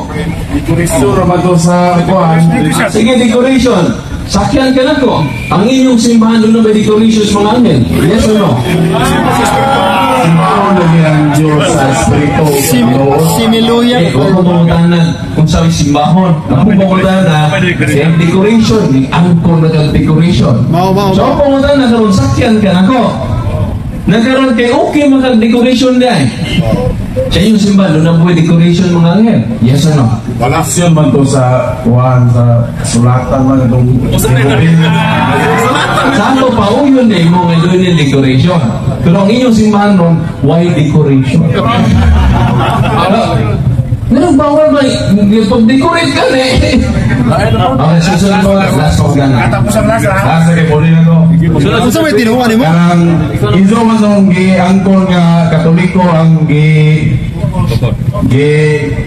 Sura ba to sa kuhan? Sige, decoration. Sakyan ka na ko. Ang inyong simbahan doon na may decorations mga anghel. Yes or no? Simbahan lagi ang Diyos sa Espiritu. Similuya. Huwag mo pangutanan kung sa'yo simbahon. Huwag mo pangutanan siya decoration. Yung angkor na kang decoration. Mau. So, ang pangutanan karon sakyan ka na ko. Nagkaroon kay okay maka-decoration dahil. Siya yung simbahan, doon na po decoration mga anghel. Yes or no? Balasyon man to sa kuhan, sa sulatan man itong Saan ko pa yun eh, mo ngayon yung decoration. Pero ang inyong simbahan nun, why decoration? Ganun bawal ba? Pag-decorate ka na eh. Okay, susunod ko. Last call ka na. Lasa kay Poli na to. Ano sa may tinuwan mo? Karang iso man sa gi-angkor nga Katoliko ang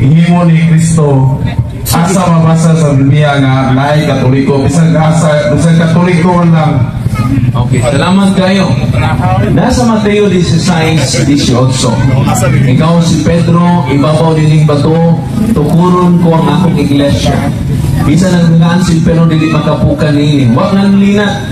himo ni Kristo. Asa mabasa sa Biblia nga naay Katoliko. Bisag Katoliko man lang. Okay, salamat kayo. Nasa Mateo 16:18. Ikaw si Pedro, ibabaw nining bato, tukuron ko ang akong iglesia. Bisa nagnagaan si Pedro, dili makapukan ni. Wag nang linat.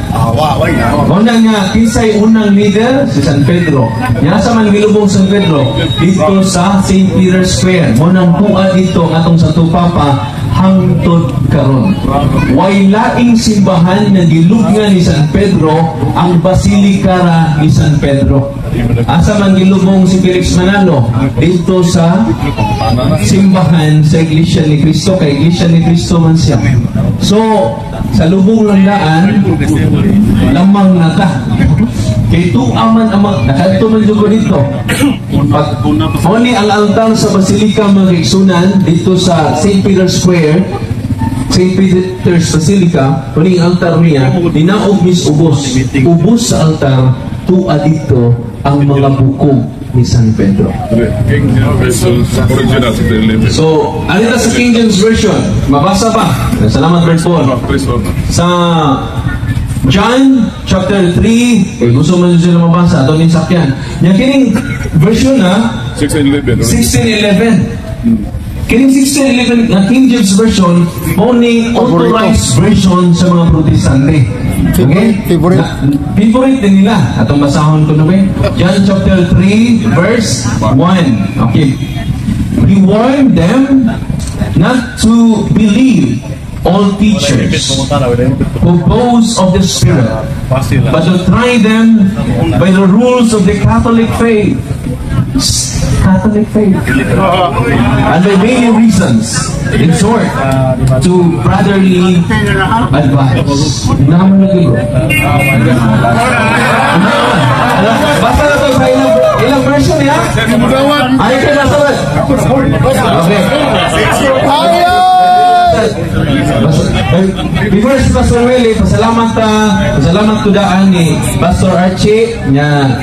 Unang nga, kinsay unang leader? Si San Pedro. Nasa man gilubong San Pedro, dito sa St. Peter's Square. Munang buka dito ang atong Santo Papa, hangtod karon. Way laing simbahan na gilugna ni San Pedro ang Basilika ni San Pedro. Asa man gilubong si Felix Manalo dito sa simbahan sa Iglesia ni Cristo, kay Iglesia ni Cristo man siya. So, sa lubong ng daan, lamang nata. Kay tuaman ang nakanto man dito dito. Only ang altar sa Basilika magigsunan dito sa St. Peter's Square, St. Peter's Basilica, kuning altar niya, dinaog mis ubos. Ubos sa altar, tua dito ang mga bukog ni San Pedro. Original sa Delivery. So, alita sa King James Version, mabasa pa. Salamat, Brad Paul. Sa John chapter 3, gusto mo sila mabasa, ito yung sakyan. Yung kining version na 1611. Kining 1611 na King James Version, only authorized version sa mga Protestante. Okay? Favorite. Favorite din nila. Atong basahon ko na ba? John chapter 3, verse 1. Okay. He warned them not to believe all teachers who boast of the Spirit, but to try them by the rules of the Catholic faith. Catholic faith. And by many reasons, in short, to brotherly advice. Naman lagi bro. Basta na ito sa ilang version ya? Ay kayo nasa ba? Okay. Before si Pastor Willie, pasalamat ko daan ni Pastor Archie niya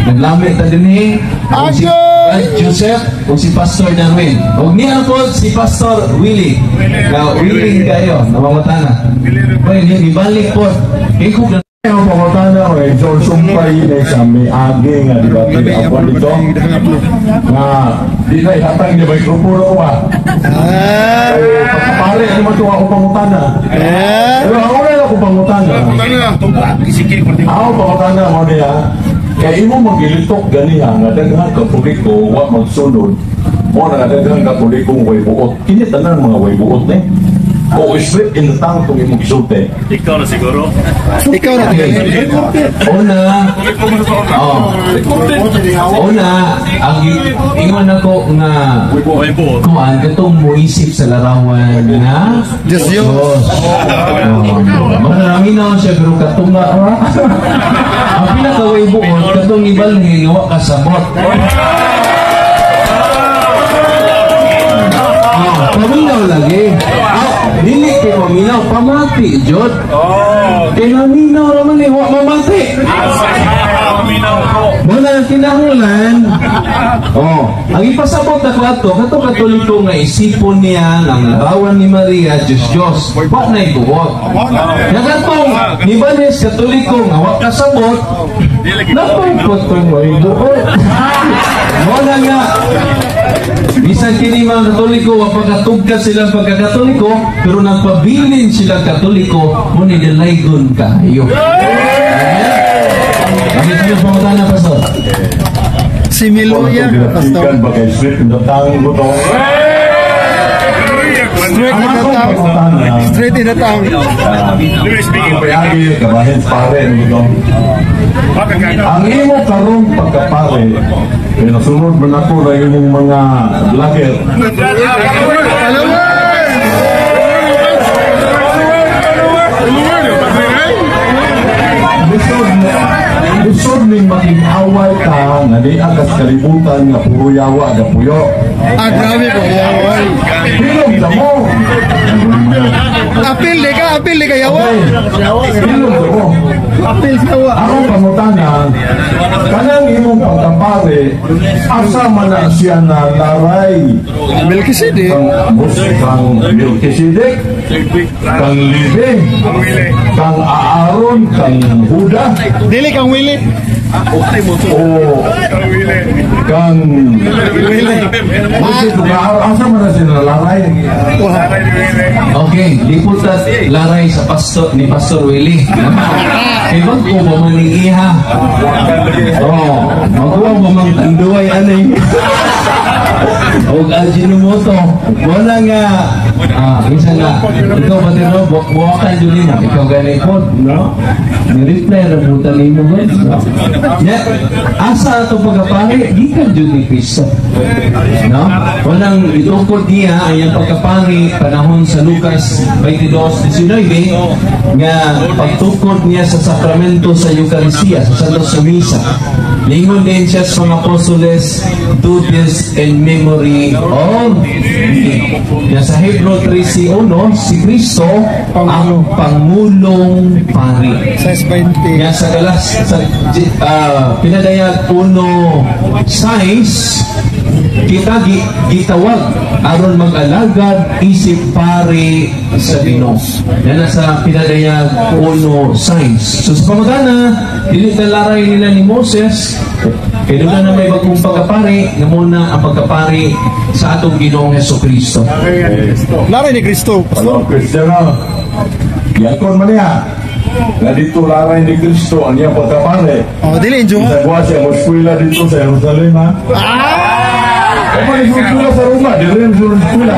naglamit ta din si Joseph o si Pastor Darwin. O niya po si Pastor Willie. Now, willing kayo, namamata na. Pwede, ibalik po. Ikog na. Ang pangutana ko eh, George Sumpay sa may agi nga, di ba? Ako dito, nga, di na ihatang niya ba yung grupo ko ba? Pagkapari, ano man ito ako pangutana? Pero ako na ako Ako pangutana. Ako pangutana mo niya. Kaya imo magilitok ganiha nga daghang katoliko wa magsunod. Mo na daghang katoliko way buot. Kini tanan mga way buot ni. O straight in the tongue kung imong gisulti. Ikaw na siguro. Ikaw na. Una, ang ingon ako nga kuan katong muisip sa larawan nga Diyos yun. Marami na siya pero katong nga ang pinakaway buon katong ibalhin nga wa kasabot. Paminaw lagi. Dili kay paminaw, pamati, Jod. Kaya naminaw naman eh, wak mamati. Muna ang kinahanglan. Ang ipasabot na klato, kato katoliko nga isipon niya ng larawan ni Maria, Diyos. Wak na ibuwag. Nagatong, ni Banes, katoliko nga wak kasabot, napagpotong mo ibuwag. Muna nga, bisan kini mga katoliko, wapagkatugkad silang pagkakatoliko, pero nagpabilin silang katoliko, muna nilaygon kayo. Bakit niyo pangutan na, Pastor? Similuya, Pastor. Bagay straight in the tongue mo to. Straight in the tongue. Straight in the tongue. Ang payagi, kabahin pare mo. Ang imo karong pagkapare, pinasunod man ako na imong mga vlogger. Gusto ning makikaway ka nga di agas kalibutan nga puro yawa ga puyo. Grabe po, yaway. Pilog na mo. Apil di ka yaway. Pilog na mo. Apil sa yawa. Ako pangutana, kanang imong pagkapare, asa man na siya na laray. Melchizedek. Kang Melchizedek, kang Libe, kang Aaron, kang Huda, Dili kang Willie. o kang Willie. asa man na siya na laray. Okay, liputan laray sa pastor ni Pastor Willie. Ibang ko ba maniiha? Magkuha ba mang tanduay anay? O Ajinomoto. Wala nga. Isa nga. Ikaw ba din, no? Buwakan duli na. Ikaw ganit po, no? Ni-reply na puta ni mo, no? Asa ito pagkapari? Di ka dyan ni Cristo. No? Walang itukod niya ang iyang pagkapari panahon sa Lucas 22:19 nga pagtukod niya sa sakramento sa Eucharistia, sa Santos sa Misa. Lingon din siya sa mga apostoles, do this in memory of me. Sa Hebrew 3:1, si Cristo ang Pangulong Pari. Nga sa Galas, sa pinadayag 1:6, kita gitawag aron mag-alagad isip pare sa Ginoo. Yan sa pinadayag 1:6. So sa pamagana, dili na laray nila ni Moses, kaya doon na may bagong pagkapari na muna ang pagkapari sa atong Ginoong Jesucristo. Laray ni Kristo. Ano, Kristiyano? Yakon man niya. Na dito laray ni Kristo ang iyang pagkapare. Dili enjoy. Isa buwan siya, muskwila dito sa Jerusalem, ha? Ano yung muskwila sa Roma? Di rin yung muskwila.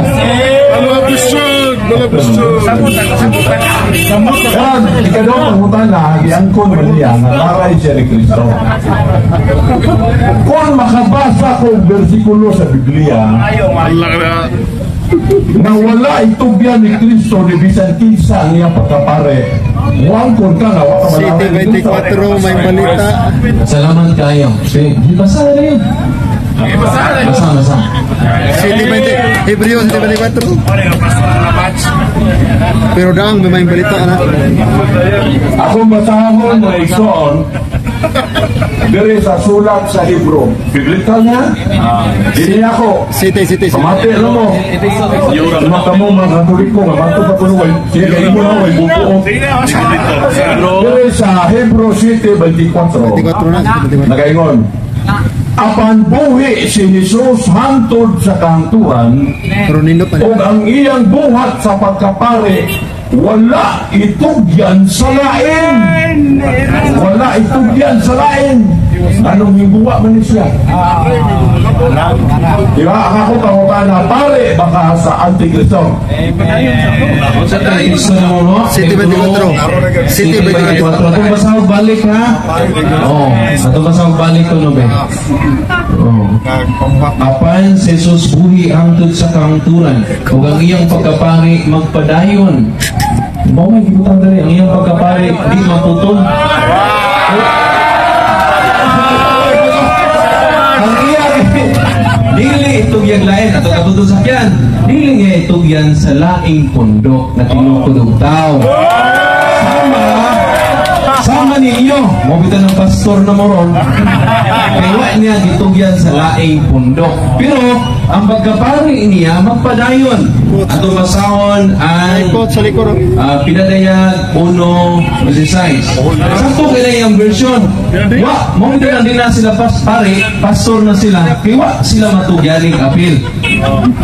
Kaya, ikaw pangutan na, iangkon man niya, na laray siya ni Kristo. Kung makabasa ko versikulo sa Biblia, na wala itubyan ni Kristo ni bisan kinsa niya pagkapare, wangkon ka na, waka City 24, may balita. Salamat kayo. Di basa na yun. Basa. City 20, Hebreo 24. Pero daang may balita na. Ako masahon na ison, diri sa sulat sa Hebro. Biblical niya? Dili ako. City. Pamati, alam mo. Mata mo mga katoliko, mato pa kuno way. Sige, kayo mo na way bubuo. Diri sa Hebro 7:24. 24 na. Nagaingon. Apan buhi si Jesus hantod sa kanturan, Pero nindot na. ug ang iyang buhat sa pagkapare wala itugyan sa lain. Wala itugyan sa lain. Anong higuwa man siya? Di ba? Ako pangutan na pare baka sa Antikristo. Sa tayo, gusto na mo, no? City 24. City 24. Atong basahog balik, ha? Oo. Atong basahog balik ko, no, be? Oo. Apan si Jesus buhi hangtod sa kahangturan ug ang iyang pagkapari magpadayon. Mao may gibutang dali ang iyang pagkapari di matutong. Ang iyang dili itugyan lain ato katudtod sakyan. Dili nga itugyan sa laing pundok na tinukod tao. Sama ninyo, mabita ng pastor na moron, kaya niya ditugyan sa laing pundok. Pero, ang pagkapari niya, magpadayon. Ato masahon ang Ikot sa likod. pinadayag 1:16. Sakto kaya yung version. Wa, mabita lang din na sila pare, pastor na sila, kaya wa sila matugyaning apil.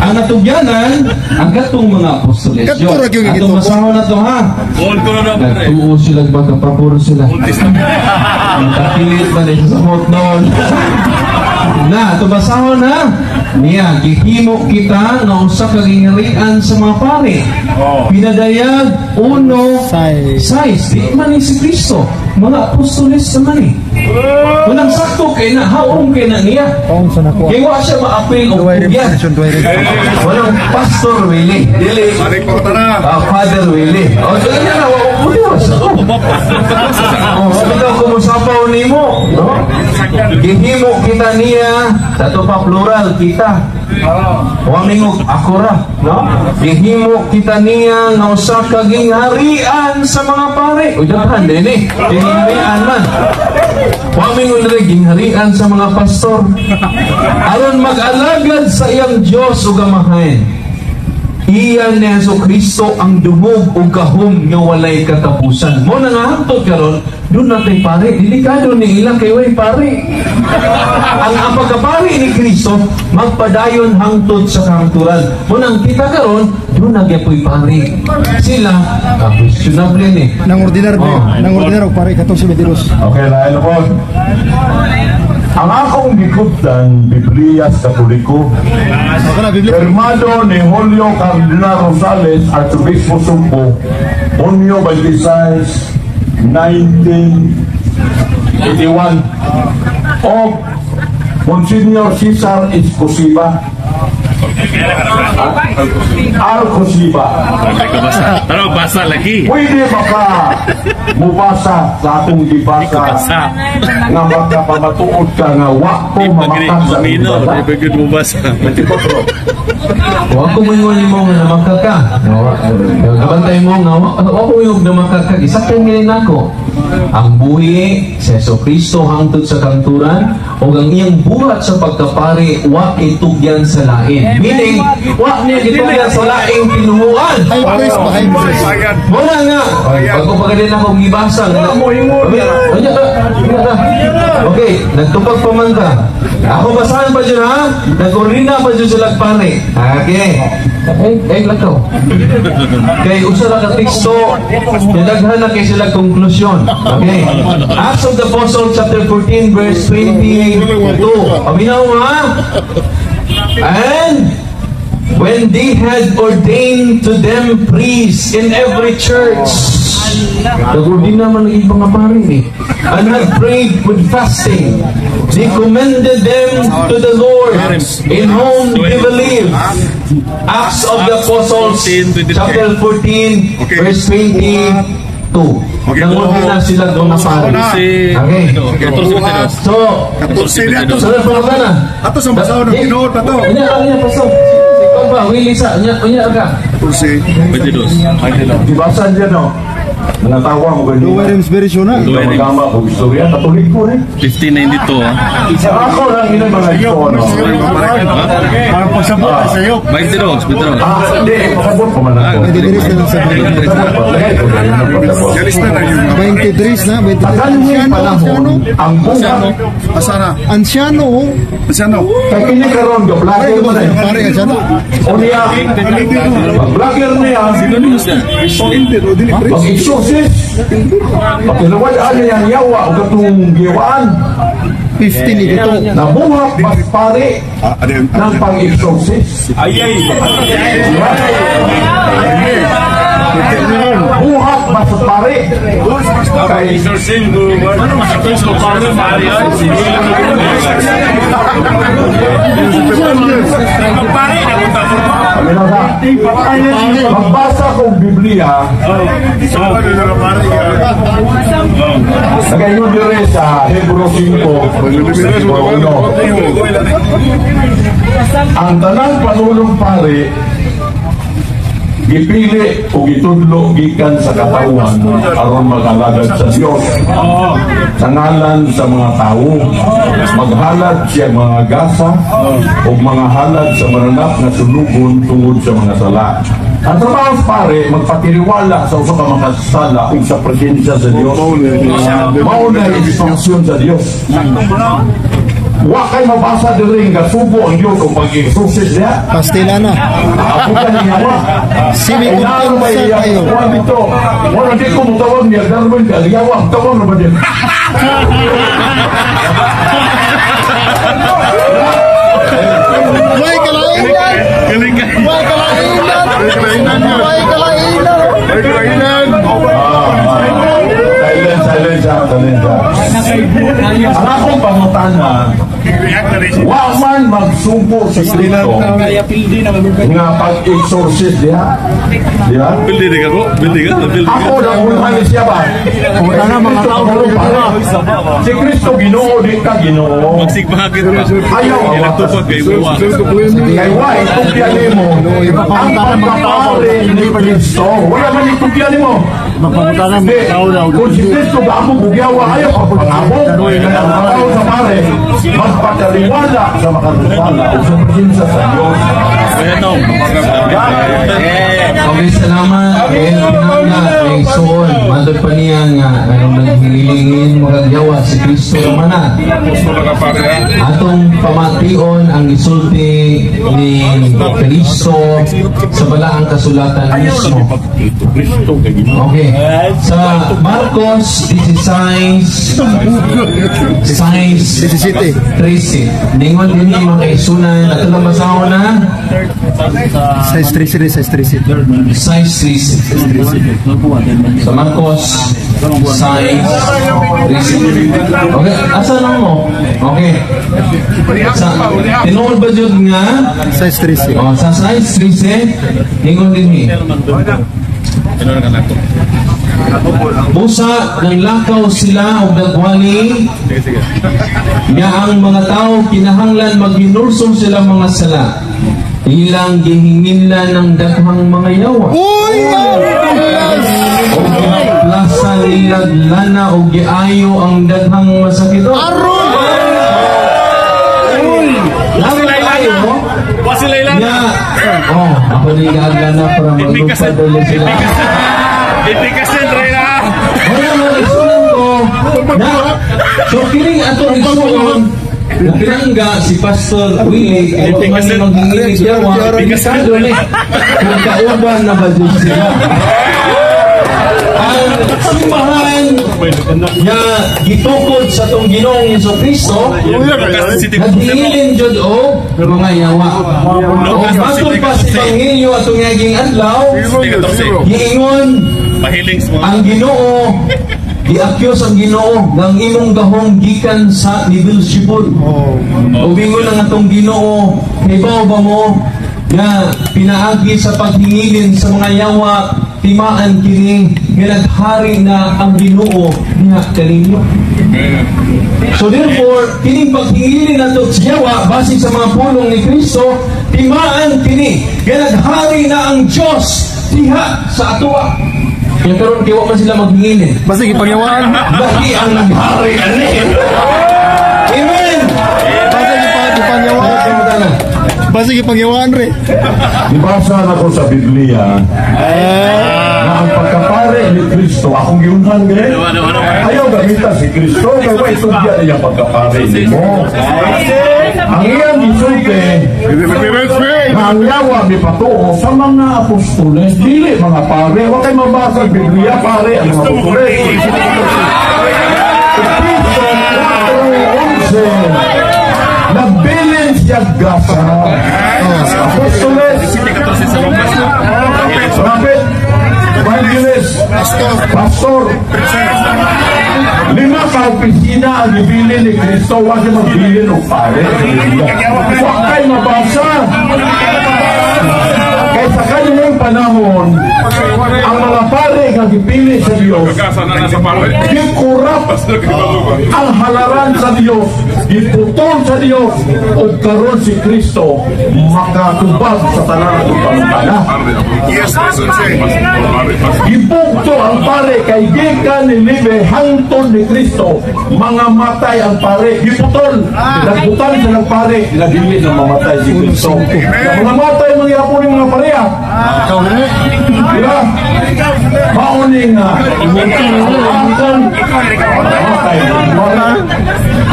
Ang natugyanan, ang gatong mga apostoles. Katurag yung Ato ito. masahon na to, ha? All ko na naman eh. Nagtuo sila, magkapapuro sila. Nagkakilit ba rin sa samot noon? Na, tubasahon na niya, gihimo kita na usa ka gingharian sa mga pare. Pinadayag 1:6. Di man ni si Kristo, mga apostoles naman eh. Walang sakto kay na, haong kay na niya. Kaya wa siya maapil o kugyan. Walang pastor Willie. Dili. Father Willie. O, dili niya na, wawang puliwas. O, ikaw kumusapaw ni mo. No? Gihimo kita niya, sa ito pa plural, kita. Wamingog, ako ra. No? Gihimo kita niya, na usa ka gingharian sa mga pare. O, dahan din eh. Gingharian man. Wamingog na gingharian sa mga pastor. Aron mag-alagad sa iyang Diyos o gamahain. Iyan ni Jesucristo ang dumog o gahom nga walay katapusan. Mo na nga hantod karon, doon natin pare, delikado ni ilang kay way pare. Ang pagkapari ni Kristo magpadayon hangtod sa kahangturan. Mo nang kita karon, doon nagyapoy pare. Sila questionable ni. Nang ordinar pare katong si Mediros. Okay, lain po. Ang akong gikutan, Biblia sa Katoliko, Ako na Biblia. Firmado ni Julio Cardinal Rosales, Archobispo Sumbo, Junio 26, 1981, o Monsignor Cesar Escosiba, Arcosiba. Pero basa lagi. Pwede baka mubasa sa atong gibasa nga magkapamatuod ka nga wa ko mamakan sa Minor, ibada. di ba mo basa? Huwag ko mingon mo nga namakag ka. Kabantay mo nga, huwag ko yung namakag ka. Isa kang ngayon ako. Ang buhi sa Jesucristo hangtod sa kanturan o ang iyang buhat sa pagkapari wa itugyan sa lain. Meaning, wa niya itugyan sa laing pinuhuan. Ay, praise ba? Ay, praise. Muna nga. Pag ko pagkadin akong gibasa. Okay, nagtupag pa man ka. Ako basahan pa dyan ha? Nag-urina pa dyan sila pare. Okay. Lakaw. Kay usa ra ka teksto, nilaghan na kay sila konklusyon. Okay. Acts of the Apostles chapter 14 verse 22. Paminaw ha? And when they had ordained to them priests in every church, nag-ordin naman ng ibang pare eh, and had prayed with fasting, they commended them to the Lord in whom they believed. Acts of the Apostles chapter 14 verse 22. Nangordin na sila mga pare. Okay. So, sunod pa ka na. Ato sa basaw ng tinuod pa to. Inya, pasok. Ikaw ba, Willie sa, inya ka. Dibasa dyan no? Nangatawa mo kayo. Lower inspiration na. Magkama ko istorya, Katoliko eh. 1592 ah. Ako lang yun ang mga ito, no? Parang pagsabot ay sa'yo. 22. Hindi, pasabot ko man ako. 23 na lang sa 23 na, 23. Sa kanyang panahon, ang buhat, Asana. Ansyano. Ansyano. kay kinikaroon, ga-vlogger mo na eh. Pare, ansyano. O niya, pag-vlogger niya, mag-exorcist, pag-ilaway ano yung yawa o katong giwaan, 15 ni dito. nabuhat mas pare ng pang-exorcist. Buhat mas pare. Kay magbasa kong Biblia, nagayon dire sa Hebrew 5, ang tanang panulong pare gipili o gitudlo gikan sa katawan aron magalagad sa Dios sa ngalan sa mga tao, maghalad siya mga gasa o mga halad sa mananap na sunugon tungod sa mga sala. Ang trabaho pare, magpatiriwala sa usa ka makasala o sa presensya sa Dios. Mauna ang instruksyon sa Dios. Wa kay mabasa diri nga subo ang Dios kung pag-exorcist niya. Pastila na. Ako ka niya wa. Simi kung Kailangan ba kansa iya? kayo. Kuha dito. Wala di ko mutawag niya. Darwin ka. Liyawa. Tawag na ba din? Way kalainan! Galing ka. Way kalainan! Way kalainan! Silence. Ang akong pangutana, wa man magsubo sa Kristo nga pag-exorcist diha. Di ba? Building ka bro. Building ka. Ako na unahan siya ba? Si Kristo Ginoo di ka Ginoo. Magsigbahagit ka. Ayaw Natupag kay Buwa. kay wa itubyan nimo ang pagpapare ni Kristo. Wala man itubyan nimo. Kung si Kristo gaamo bugyawa ayaw pagpapabog. Ang tao sa pare magpataliwala sa makasala o sa presensya sa Diyos. Okay, salamat. Pinangga, suon. Matod pa niya nga, anong naghilingin magagyawa si Kristo naman na. Atong pamation ang isulti ni Kristo sa balaang kasulatan mismo. Okay. Sa Marcos 16:13. Ningon din yung mga isunan at ito masaho na Size 3 size 3 size 3. Sa Marcos size 3. Okay, asa lang mo? Okay. Sa tinuod ba dyan nga? Size 3 Oh, sa size 3 ningon din ni. Busa ng lakaw sila o dagwali nga ang mga tao kinahanglan maghinulsong sila mga sala ilang gihinginlan ng daghang mga yawa o plasa nilag lana o giayo ang daghang masakit nga ako nilagana para maglumpad ulit sila. Ipikasin, Reyna! Wala mo, isunan ko na, so kiling ato isunan na pinangga si Pastor Willie ay kung man maghinginig yawa pikado ni kung kauban na ba dyan sila ang simbahan na gitukod sa itong Ginoong Jesucristo naghingilin dyan o mga yawa o batong pa si Pangilyo at itong yaging adlaw giingon ang Ginoo di-accuse ang Ginoo ng imong gahong gikan sa ni Beelzebul. Ubingon ang atong Ginoo hibaw ba mo na pinaagi sa paghingilin sa mga yawa timaan kini nga naghari na ang Ginoo niya kaninyo. So therefore kining paghingilin nato sa yawa base sa mga pulong ni Kristo timaan kini nga naghari na ang Dios diha sa atoa. Yung karon kiwa man sila maghingilin. Basta gipangyawaan. Dahil ang naghari ani. Amen. Basta sige, pagyawaan re. Ibasa na ko sa Biblia na ang pagkapare ni Kristo, akong giunhan gani. Ayaw gamita si Kristo, kaya wa itudya niya pagkapare ni mo. Ang iyang gisulti, na ang yawa mi patuo sa mga apostoles, dili mga pare, huwag kayo mabasa ang Biblia, pare, ang mga apostoles. Ephesians 4:11, nagbilin siya gasa. Apostoles, prophet, evangelist, pastor, 5 ka-opisina ang ibilin ni Kristo, huwag yung magbilin o pare. Huwag kayo mabasa. Kaya sa kanyang panahon, ang mga pare ang ipili sa Diyos, gikurap ang halaran sa Diyos, giputol sa Diyos, o karon si Kristo makatubag sa tanan ng pamana. Gipukto ang pare kay gikan ni Libe hangtod ni Kristo, mga matay ang pare, giputol, nagbutan sa ng pare, nagili na mamatay si Kristo. Mga matay mga yapon ng mga pareha. Diba? Mauning ang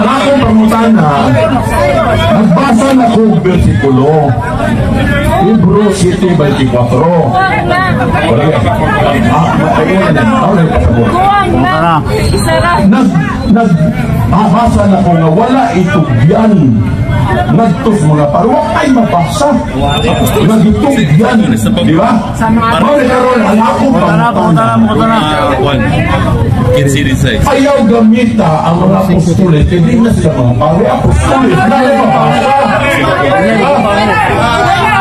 akong pamutan na nagbasa na kong versikulo Hebrews 7:24. Nagbasa na ko na wala itugyan nagtos mga parwa ay mabasa nagitugyan, di ba? Mawala karoon ang akong ayaw gamita ang mga apostoles, hindi na sila mga pare apostoles na mabasa.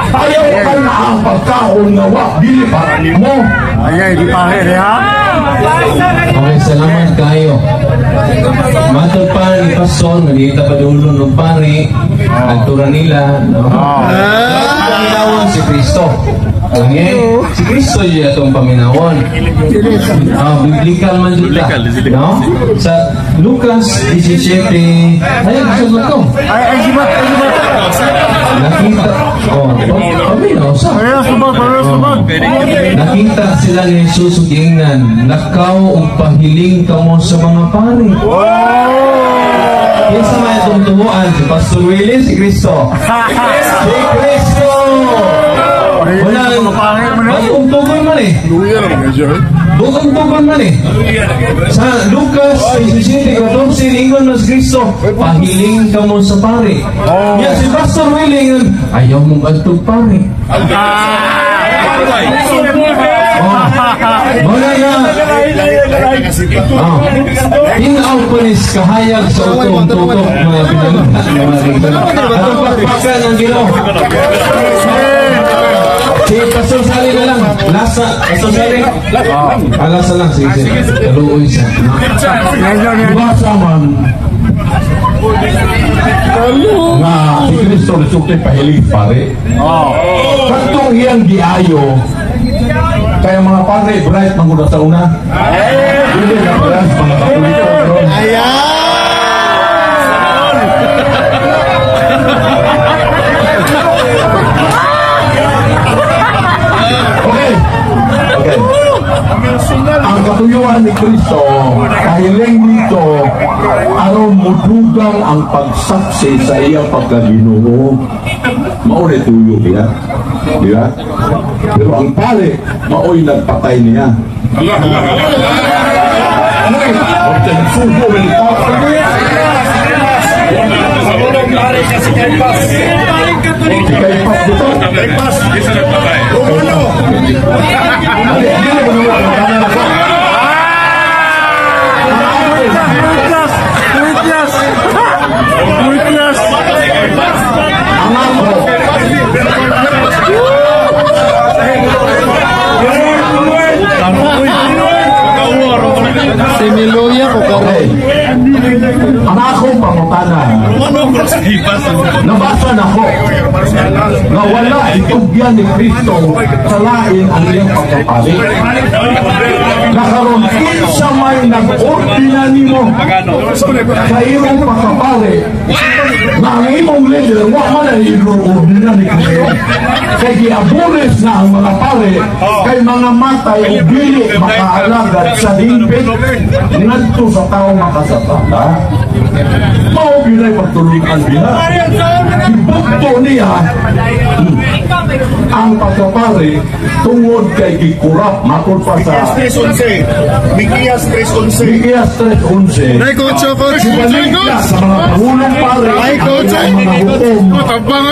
Ayaw ka na ang pagkaon na wak dili para mo. Ayay, di pare ha. Okay, salamat kayo. Matod pa ni Pastor, nagita pa dulo ng pare, nagtura nila, paminawon si Kristo. Okay? Si Kristo yung itong paminawon. Biblical man dito. No? Sa Lucas 17, ayun, gusto ko. Ay, sibat. Nakita, paminaw sa. Nakita sila ni Jesus ugingnan, nakaw o pahiling ka mo sa mga pare. Yan sa mga tumutubuan, si Pastor Willie, si Kristo. Si Kristo! Wala, bagong tugon man eh. Bagong tugon man eh. Sa Lucas 17:14, ingon na si Kristo, pahiling ka mo sa pare. Yan si Pastor Willie, ayaw mong agtog pare. Wala na. Inaw po ni kahayag sa utong-tutok mga pinag-alala. Atong pagpakan ang Ginoo. Si Pastor Sali na lang. Lasa. Pastor Sali. Lasa lang. Sige. Kaluoy siya. Ibasa man na si Kristo resulta pahilig pare. Katong iyang giayo kaya mga pare bright manguna sa una. Hindi na pala mga kapulito. Okay. Ang katuyuan ni Kristo kahiling dito aron mudugang ang pagsaksi sa iyang pagkaginoo. Maunay tuyo niya, di ba? Pero ang pare maoy nagpatay niya. Similuya ko karoy. Ang akong pangutana, nabasa na ko na wala itugyan ni Kristo sa lain ang iyang pagkapali. nakaroon kinsa may nag-ordina nimo sa imong pagkapare na ang imong leader wa man ay ordina ni Kristo kay giabulis na ang mga pare kay mga matay o dili makaalagad sa himpit ngadto sa tao makasatala mao ginay pagtulugan niya ibukto niya ang pagkapare tungod kay gikurap matod pa sa 3:11. Mikias 3:11. Mikias 3:11. Ay, coach, coach. Sibalik ka sa mga pahulong pare Ay, coach. ang mga hukom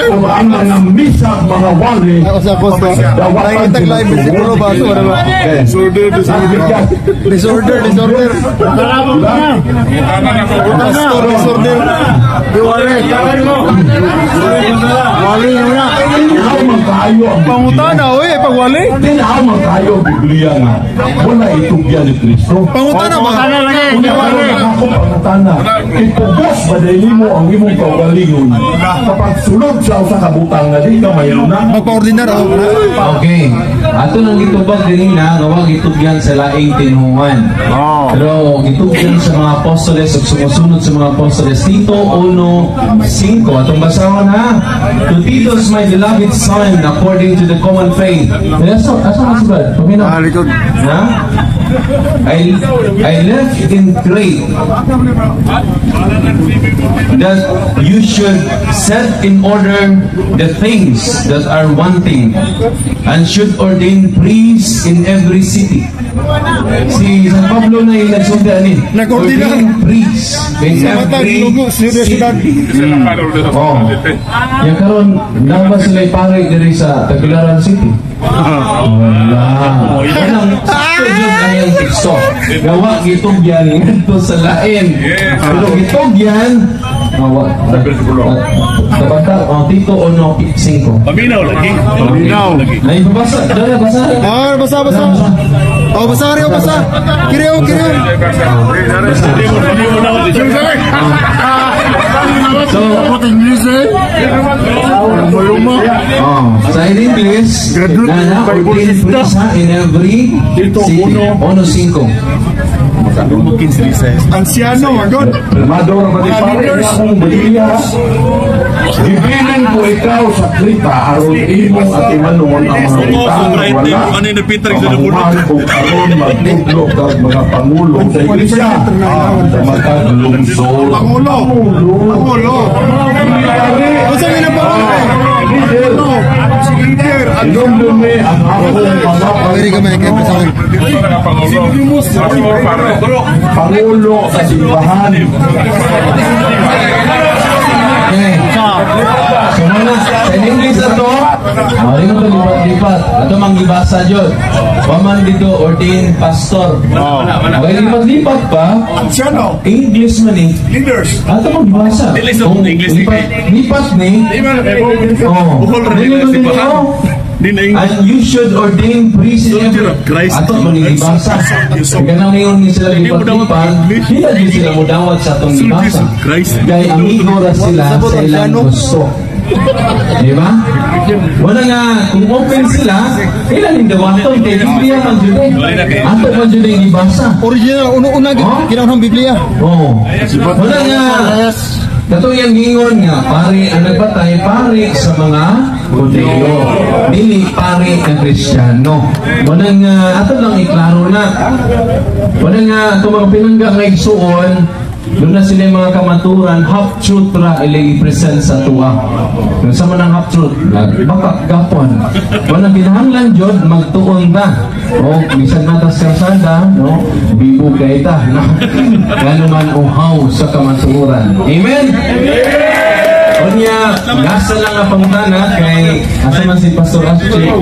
o ang mga misag mga wali Ako sa posto. dawatan Nakikita live siguro ba? Ito, wala ba? disorder Disorder. Pastor, disorder. Diwali. Wali na. tinaw magkayo ang Pangutana, oy, pagwali. tinaw magkayo ang Biblia nga wala itugyan ni Kristo Pangutana ba? Kung nakaroon ako pangutana, ipugos ba dahil mo ang imong kaugalingon kapag sulod sa usa ka butang na di ka mayroon Magpa-ordinar, oh. Okay. Ato nang gitubag din na nga wag itugyan sa laing tinungan. Pero gitugyan sa mga apostoles ug sumusunod sa mga apostoles Tito 1:5. Atong basahon ha. To Titus, my beloved son, according to the common faith. Asa na si Brad? Pamina. Likod. Ha? I left in Crete that you should set in order the things that are wanting and should ordain priests in every city. Si San Pablo na yung nagsundan ni. Nag-ordina. Ordain priests in every city. Oh. Yung karon nang ba sila pare diri sa Tagbilaran City? Wala. Anong yun kayang teksto? Gawa gitugyan ngadto sa lain. Pero gitugyan gawa. Dabata Tito 1:5. Paminaw lagi. Paminaw. Ay babasa, dali basa. Ah, basa. Oh, basa rin, basa. Kiriw. So, sa English, na ordain priest in every city. 1:5. Anciano, agad. Primador ba di pare akong Biblia Ibilin ko ikaw sa Krita aron imong at imanon ang mga utang na wala Ano yung Peter sa pamahuman kung aron magtudlok ang mga pangulo sa iglesia sa matagulungsod Pangulo. Basta nga na pa. Si leader. Inumdumi ang akong mga Pwede ka may kaya sa akin. pangulo sa simbahan Okay. So muna, sa English na to, rin mo ito lipat-lipat. Ito manggibasa dyan. Waman dito ordain pastor. Okay, lipat-lipat pa. Anciano. English man eh. Leaders. Ato magbasa. English na po, English ni lipat ni. Oh. Dili mo din oh. And you should ordain priests in every. Ato mo ni ibasa. Ganang ngayon ni sila lipat-lipat. Hindi din sila mudawat sa atong ibasa. Kaya amigo ra sila sa ilang gusto. Di ba? Wala nga, kung open sila, ilan yung dawaton, kaya Biblia man dyan eh. Ato man dyan yung ibasa. Original, una ginawang Biblia. Oo. Wala nga, kato yung gingon nga, pare, ang nagbatay, pare sa mga Budeo. Dili pare ng Kristiyano. Wala nga, ato lang iklaro na. Wala nga, ito mga pinangga nga igsuon, doon na sila yung mga kamaturan, half-truth ra ilay i-present sa tuwa. Kung sa manang half-truth, baka gapon. Walang kinahanglan dyan, magtuon ta. O, bisan natas karsada, no? Bibo kay ta, no? Gano'n man uhaw sa kamaturan. Amen? Unya, nasa lang ang pangutana kay asa man si Pastor Archie.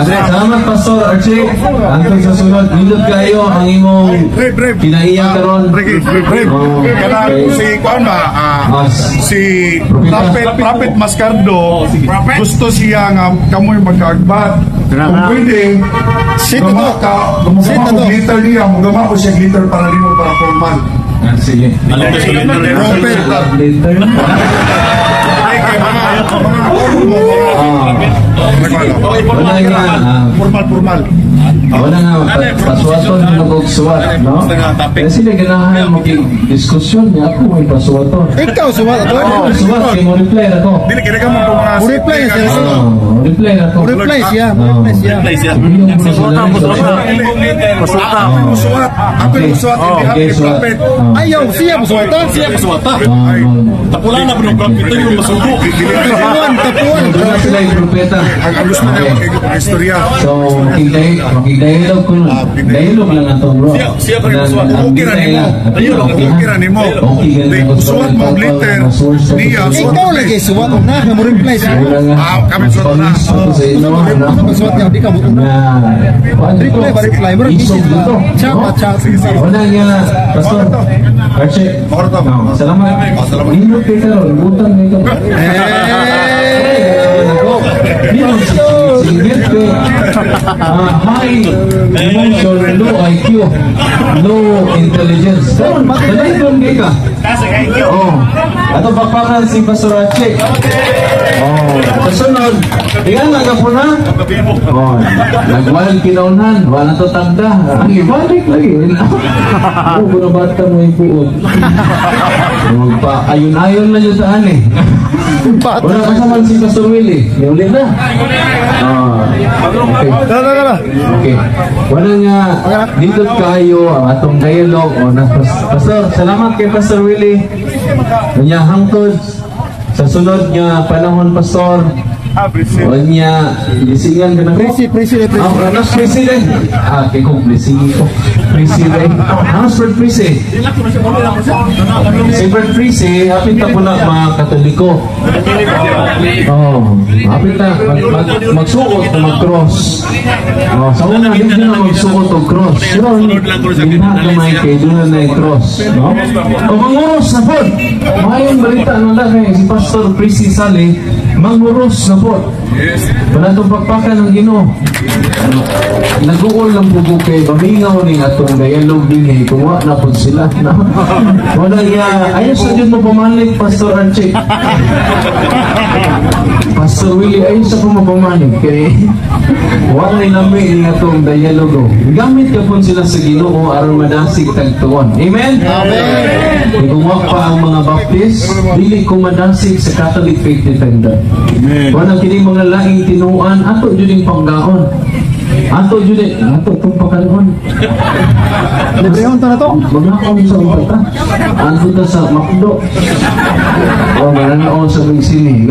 Salamat Pastor Archie. Antong sa sunod, nindot kayo ang imong kinaiya karon. Si Kuan ba? Si Prophet Mascardo. Gusto siya nga kamoy magkaagbat. Kung pwede, gumawa ko glitter niya. Gumawa ko siya glitter para rin mo para formal. Sige. Prophet. Formal. Wala nga, pasuwaton na kong suwat, no? Kasi na ganahan mag-diskusyon niya ako may pasuwaton. Ikaw, suwat ako. Oo, suwat, kaya mo reply na ko. Dili kaya mo po mga Reply siya. Reply na ko. Reply siya. Reply siya. suwat. Ako yung suwat in behalf Okay, ni suwat. Prophet. Ayaw, siya mo suwat. Siya mo suwat. Tapulan na po ng prophet ito yung masugo. Tapuan, tapuan. Doon sila yung propeta. Ang gusto niya Okay. mag-istorya. So, makig-dialogue ko nun. Dialogue lang ito, bro. Siya pa rin suwat. Okay ra nimo. Okay ra nimo. Okay, ganun ako. Suwat mo ang liter. Niya, suwat Ikaw mo lagi suwat na. Mo reply siya. kami suwat na. Sa inyo, ano? Suwat niya, di ka mo Na, reply ba reply mo? isog dito. Chat, chat. Wala nga, Pastor. Archie. Salamat. Nindot kayo karon. Butang kayo karon. Singit ko. High emotion, low IQ, low intelligence. Karon, dalay doon kayo ka. Oh, ato bakpakan si Pastor Archie. Oh, kasunod. Tingnan lang ka po na. Oh, nagwalang kinaunan. Wala to tagda. Ang ibalik lagi. Oh, bunabata mo yung puod. Ayun-ayon na yun saan eh. Wala kasaman si Pastor Willie. Ulit na. Okay. Okay. Wala nga, dito kayo ang atong dialogue. Pastor, salamat kay Pastor Willie. Kanya hangtod sa sunod nga panahon, Pastor. O niya, gisingan ka na ko? President. Anas President. Kaya kong blessing ko. President. Anas President. Si Bert Prisi, hapit na po na mga Katoliko. Hapit na, magsuot na mag-cross. Sa una, hindi na magsuot o cross. Yun, hindi na kamay kayo, doon na yung cross. O manguros na po. Mayroong balita na lang si Pastor Prisi Sali, manguros na po. Wala itong pagpakan ng Ginoo. Nag-uol lang po kay bamingaw ni atong dialogue din eh. Kuha na po sila. Wala nga. Ayos na dyan mo pamanik, Pastor Archie. Pastor Willie, ayos na po mo pamanik. Kaya wala namin ni atong dialogue. Gamit ka po sila sa Ginoo aron madasig tagtuon. Amen? Amen. Iguwa pa ang mga baptist, dili ko madasig sa Catholic Faith Defender. Wala kini mga laing tinuan, ato dyan yung panggaon. Ato itong pagkaluan. Nabrehon to na to. Magkakaon sa umpata. Ato ta sa Makdo. O, mananaon sa mga sini.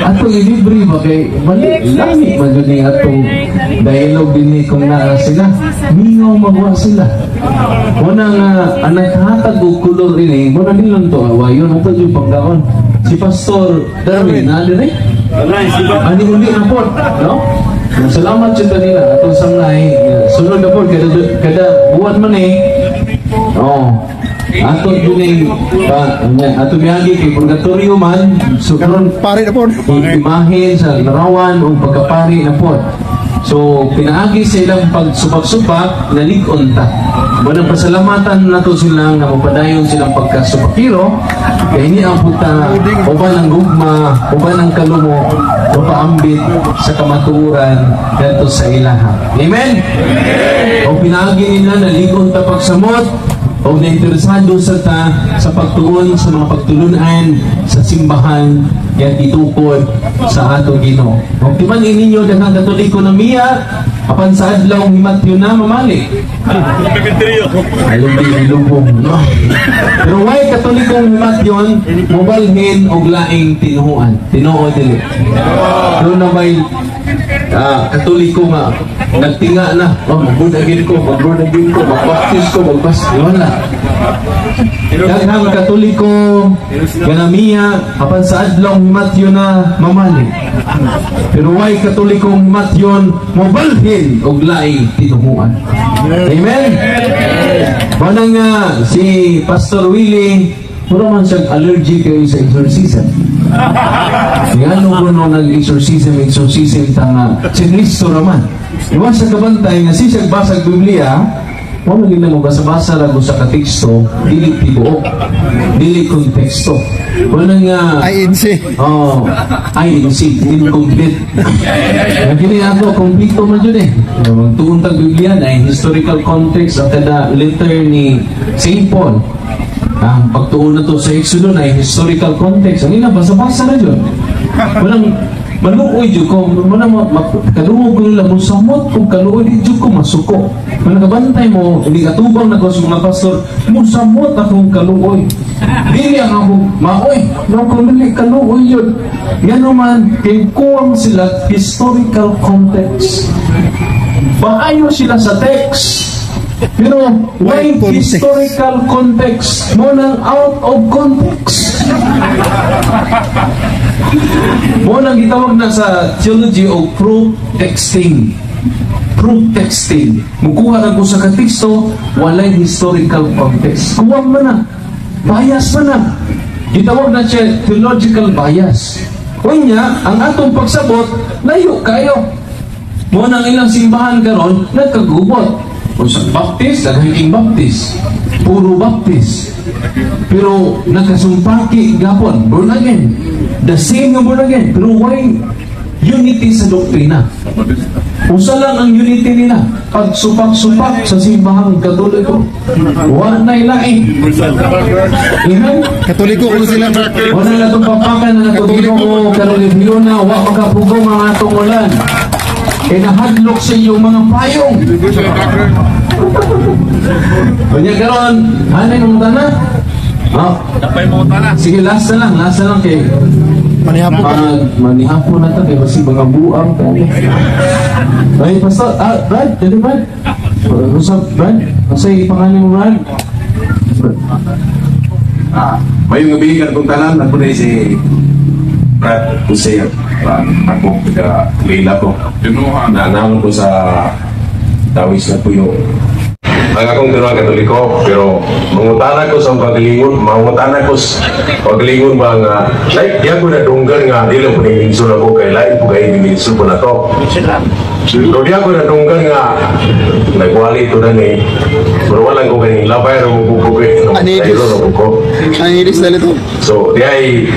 Ato ilibre ba kay balik langit ba dyan yung atong dialogue din kung naa sila. Mingaw magwa sila. Wala nga, anak hatag o kulor rin wala nilang to awayon. Ato yung pagkaon. Si Pastor Darwin, nalin eh? Ani uli na po, no? Salamat siya kanila atong sangnay. Sunod na po, kada buwan man eh. Ato yun ato biyagi kay purgatorio man. So karon Pare na po. imahin sa larawan o pagkapari na po. So, pinaagi sa ilang pagsubak-subak, nalig-on ta. Manang pasalamatan na to silang na mapadayon silang pagkasubakiro, kaya hindi ang puta, uban ang gugma, uban ang kalumo, mapaambit sa kamaturan dito sa ilaha. Amen? O pinaagi nila, nalig-on ta pagsamot, o nainteresado sa pagtuon sa mga pagtulunan sa simbahan yan itukod sa ato Ginoo. O timan ninyo daghang Katoliko na miya apan sa adlaw himatyo na mamalik. Ayun din ilubong, no? Pero why Katolikong himatyon mobalhin og laing tinuoan. Tinuod dili. Doon na may Katoliko nga nagtinga na, mag-born again ko, mag-baptist ko, mag-baptist na. Daghang Katoliko ganamiya apan sa adlaw himatyo na mamalik. Pero why Katolikong himatyon mobalhin og laing tinuoan. Amen. Bana nga si Pastor Willie puro man siyang allergy kayo sa exorcism. Yan nung nag-exorcism tanga si Cristo naman. Iwan sa kabantay nga si siyang basag Biblia Kung naging mo basa-basa lang sa kateksto, dili tibuok, dili konteksto. Wala nga... INC. Oh, INC, incomplete. Nagkini ako, kumpleto man yun eh. Magtuon tag Biblia na historical context at kada letter ni St. Paul. Pagtuon na to sa Exodus na historical context. Ang ina, basa-basa na yun. Walang maluoy dyan ko, kaluoy ko nila mo samot kung kaluoy dyan ko masuko. Kung nakabantay mo, hindi katubang na ko sa mga pastor, mo samot akong kaluoy. Dili ang ako, maoy, kung nili kaluoy yun. Yan naman, kikuwang sila historical context. Maayo sila sa text. Pero why historical context mo nang out of context? Mo nang gitawag na sa theology of proof texting. Proof texting. Mukuha ka ko sa kateksto, walay historical context. Kuwang mo na. Bias mo na. Gitawag na siya theological bias. Kunya, ang atong pagsabot, layo kayo. Mo nang ilang simbahan karon nagkagubot. Kung sa baptist, naghaking baptist. Puro baptist. Pero nagkasumpaki gapon, born again. The same nga born again. Pero why unity sa doktrina? Usa lang ang unity nila. Pagsupak-supak sa simbahang katoliko. Wala na ilaing. Amen? Katoliko ko sila. Wala na itong papakan na natugino mo, karolibyo na, wala makapugong ang atong ulan. E nahadlok sa iyong mga payong. Kanya karon, hanay mong tanan? Kapay mo na. Sige, last na lang kay Manihapo ka. Manihapo na ito kay kasi mga buang ay, pastor, Brad, jadi Brad. Usap, Brad. Kasi pangalan mo, Brad. Mayong gabigan kong tanan, ako na si Brad Jose. Ako, Leila ko. Naanamon ko sa Dawis na Puyo. Ang akong tinuang Katoliko, pero mangutana ko sa pagalingon, ba nga, like, yan ko na dunggan nga, di lang po nangyiminsun ako, kay lain po kayo nangyiminsun po na to. So, di ako na dunggan nga, nagwali ito na ni, pero walang ko kanyang labay, Aniris na nito. So, di ay,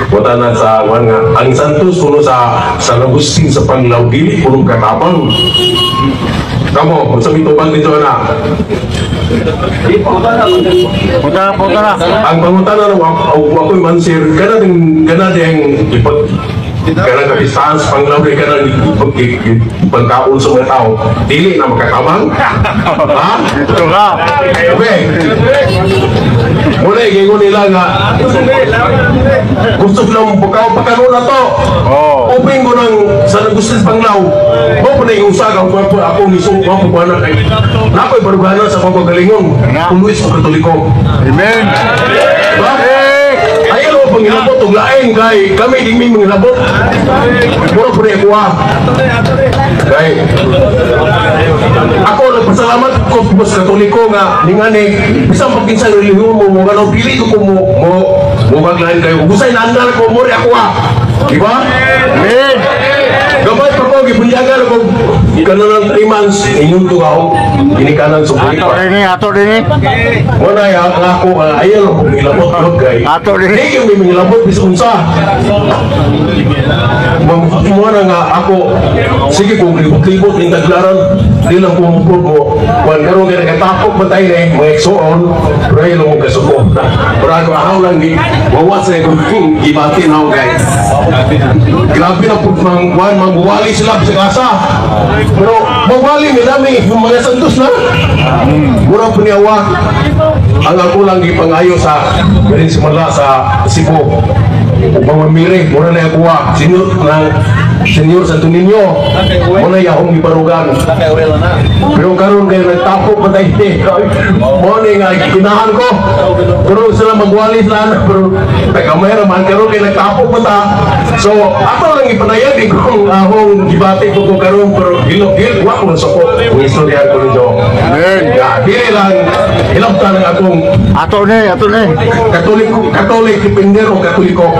wala na sa nga, ang Santos kuno sa Agustin sa Panglao, dili puno katabang. Kamu, kung sa mitubang dito na. Punta na. Ang pangutana na ako'y mansir, gana din kana ka-distance, panglawin ka na pagkaon sa mga tao, dili na makatabang. Ha? Ito ka. Okay. Muna igingon nila nga gusto lang pagkaroon na to. Uping ko ng sa Agustin Panglao, mo po na yung usagang ako ni Sungko po na kay nako'y barugana sa pagkagalingon kung Luis o Katoliko. Amen. Ayaw mo pangilabot o laing kay kami din may mangilabot. Puro po na ikuha. Kay ako nagpasalamat ko sa Katoliko nga ningani isang pagkinsan relihiyon mo gano'n pili ko mo maglain kayo. Busay na andal ko mo rin ako diba? Amen. Gamay pa ko, gibunyagan ako kanan ng 3 months, inyong ako ginikanan sa Bulipa. Ato rin. Muna yung ako, ayaw lang kung ilabot ko kay Ato rin. hindi yung may ilabot bisunsa. Muna nga ako, sige kung libot-libot yung taglaran, di lang pumupog mo. Kung gano'n kaya nagkatapok ba tayo na mga eksoon, pero ayaw lang mong kasuko. Pero ako araw lang, wawas na yung gibatin ako guys. Grabe na po mga buwali sila sa kasa. Pero buwali nila mga santos na. Murang puniawa. Ang ako lang ipangayo sa galing simula sa Cebu. Pamamiri, mura na yung kuha. Senyor Santo Niño, muna yung iparugan. Pero karon kayo nagtapok pa tayo. Muna nga kinahan ko. Pero sila magwali sila. Pero kamay naman karon kayo nagtapok pa ta. So, ato lang ipanayag kung akong gibati ko karon. Pero hilok-hilok, wak mo sa ko. Kung istoryahan ko nito. Dili lang, hilaptan ng akong Ato ni. Katolik, depender o Katoliko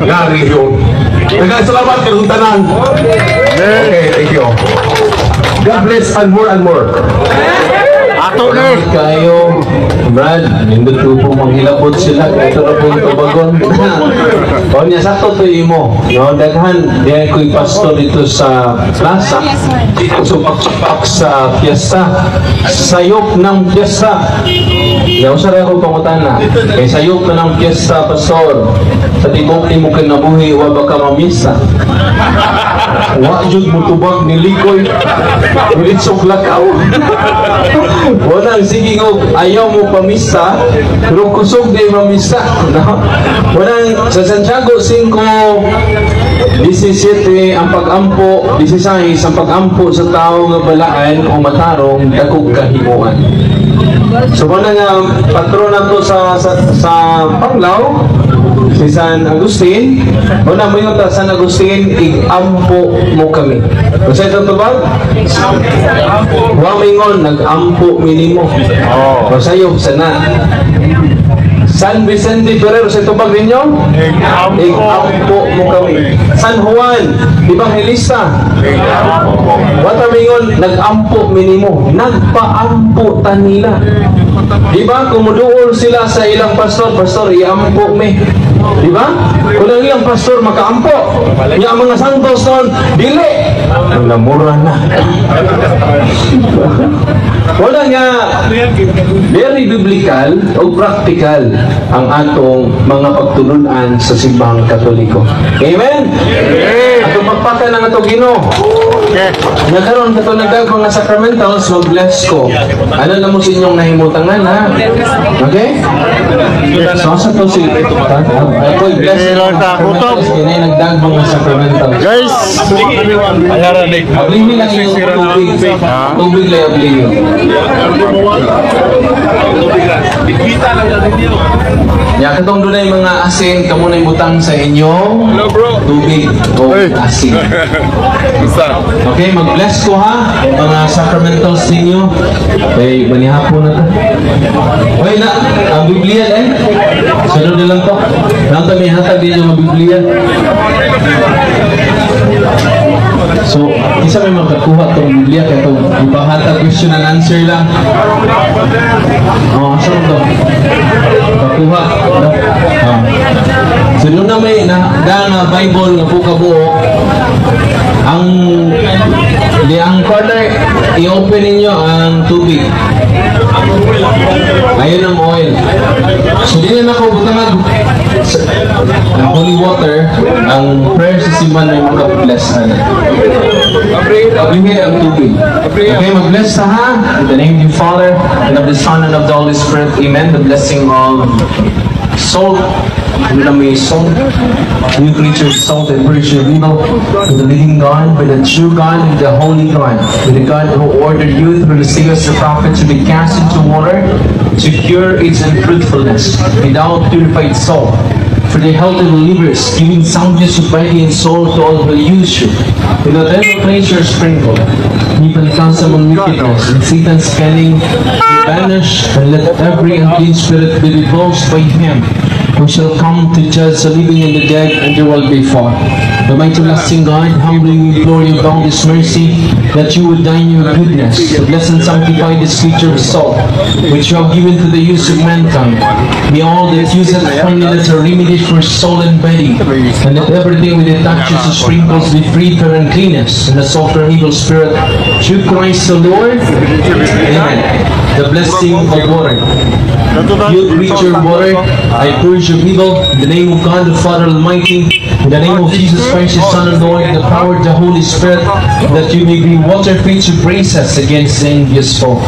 nga religion. Salamat kayo tanan. Okay, thank you. God bless and more and more. Ato ni. Kayo, Brad, nindot ko po manghilabot sila. Ito na po yung tubagon. O niya, sakto to imo. No, daghan, diyan ko'y pastor dito sa plaza. Supak-supak sa piyesta. Sayop ng piyesta. Yaw sa rin ako pangutana. Kay sayop na ng piyesta, pastor. Sa tibok ni mo kinabuhi, wa ba ka mamisa? Wa jud mo tubag ni Likoy. Ulit suklakaw. Walang sige ngo, ayaw mo pamisa, pero kusog di mamisa. No? Walang sa Santiago 5:17 ang pag-ampo, 16 ang pag-ampo sa tao nga balaan o matarong dakog kahimuan. So wala nga patron nato sa Panglao, si San Agustin. Wala mo yung San Agustin, igampo mo kami. Kasi ito tubag? Wamingon, nag-ampo minimo. Masayog sana. San Vicente Ferrer, sa tubag ninyo? Igampo mo kami. San Juan, Evangelista. Watamingon, nag-ampo minimo. Nagpa-ampo tanila. Diba? Kumuduol sila sa ilang pastor, iampo me. Diba? Kung ang ilang pastor makaampo, yung mga santos noon, dili. Ang namura na. Wala nga, very biblical o practical ang atong mga pagtulunan sa simbahang Katoliko. Amen? Atong pagpaka ng atong Ginoo. Nagkaroon ka ito nagdag mga sacramentals, mag-bless ko. Ano na mo sa inyong nahimutangan, ha? Okay? So, sa ito si ako'y bless ko mga sacramentals, kinay nagdag mga sacramentals. Guys, Ablihin lang yung tubig. Tubig lang ablihin. Ya, katong doon yung mga asin, kamo na butang sa inyong tubig o asin. Okay, mag-bless ko ha, mga sacramentals ninyo. Okay, manihapon na ito. Okay na, ang Biblia sunod na lang to. Lang ito may hatag din yung Biblia. So, isa may magkakuha itong Biblia, kaya itong ipahatag question and answer lang. Asa mo ito? Kakuha. So, doon na may na Bible na po kabuo. Ang corner, i-open ninyo ang tubig. Ayun ang oil. So, di na ako butangag ang holy water, ang prayer sa simbahan ay makabless na. Ablihin ang tubig. Okay, mag-bless na ha. In the name of the Father, and of the Son, and of the Holy Spirit. Amen. The blessing of salt, with the may salt, new creature, salt and virtue of evil, with the living God, with the true God, with the holy God, with the God who ordered you through the seers and prophets to be cast into water, to cure its unfruitfulness, without purified salt, for the health of the believers, giving soundness of body and soul to all who use you. With the devil pleasure sprinkle, even consuming wickedness, and Satan's cunning be banished, and let every unclean spirit be repulsed by him, who shall come to judge the living and the dead, and there will be far. The mighty lasting God, humbly we implore you about this mercy, that you would dine your goodness, to bless and sanctify this creature of salt, which you have given to the use of mankind. May all that use it find it as a remedy for soul and body, and let everything with it touches and sprinkles be freed from uncleanness, and the soul from evil spirit, through Christ the Lord. Amen. The blessing of water. You creature of water, I purge your evil, in the name of God the Father Almighty, in the name of Jesus Christ, His Son and Lord, in the power of the Holy Spirit, that you may be water-free to brace us against the envious foe.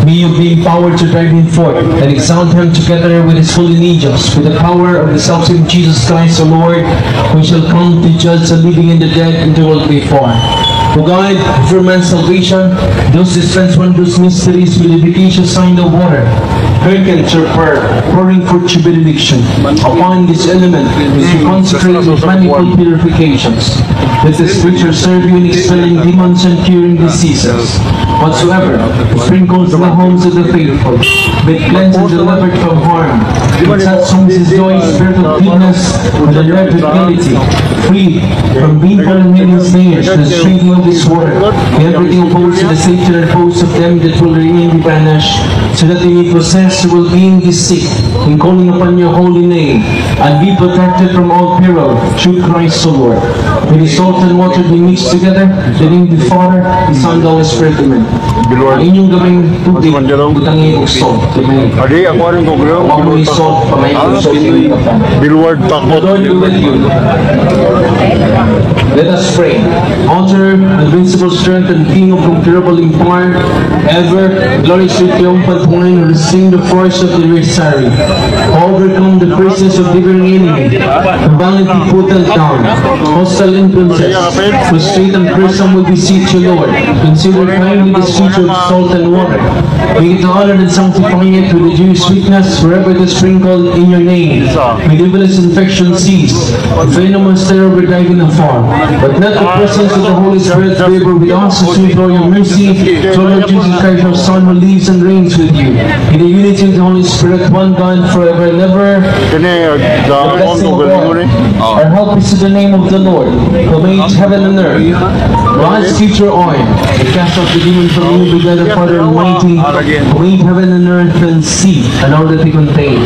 May you be empowered to drive him forth, and exalt him together with his holy angels, with the power of the self-same Jesus Christ, the Lord, who shall come to judge the living and the dead, and there will be far. O God, for man's salvation, those dispense wondrous mysteries with the efficacious sign of water, hearken to prayer, pouring forth your benediction upon this element, which you consecrate with manifold purifications, that the Scripture serve you in expelling demons and curing diseases. Whatsoever sprinkles the homes of the faithful, but cleanses the delivered from harm, with such homes is joy, spirit of goodness, and the love of ability, free from painful and hidden snares, the streaming of this water, everything opposed to the safety and repose of them that will remain be banished, so that they may possess the well-being the sick, in calling upon your holy name, and be protected from all peril, through Christ the Lord. When the salt and water be mixed together, the name of the Father, the Son, and the Holy Spirit, amen. Ang inyong gawing tubig, butangin og salt. Adi, ako rin ko bro. Huwag mo yung salt, pamayin yung salt yung kapal. Billward The takot. Lord be with you. Let us pray. Author, invincible strength, and King of incurable empire, ever glorious triumphant one, restrain the force of the adversary, overcome the presence of the very enemy, violently put them down, hostile influences, frustrate and prison will beseech you, Lord. Consider kindly this feature of salt and water. Make it honored and sanctifying it with the Jewish sweetness forever it is sprinkled in your name. May devilish infection cease, venomous terror be driving afar, but let the presence of the Holy Spirit favor with us as we implore your mercy, so Lord Jesus Christ, our Son, who lives and reigns with you, in the unity of the Holy Spirit, one God, forever and ever. Kini, dahon Blessing ko of galing ko God. ni. Our help is in the name of the Lord, who made heaven and earth. God's future oil, the cast out the demon from you, begat the Father Almighty, who made heaven and earth and sea, and all that they contain.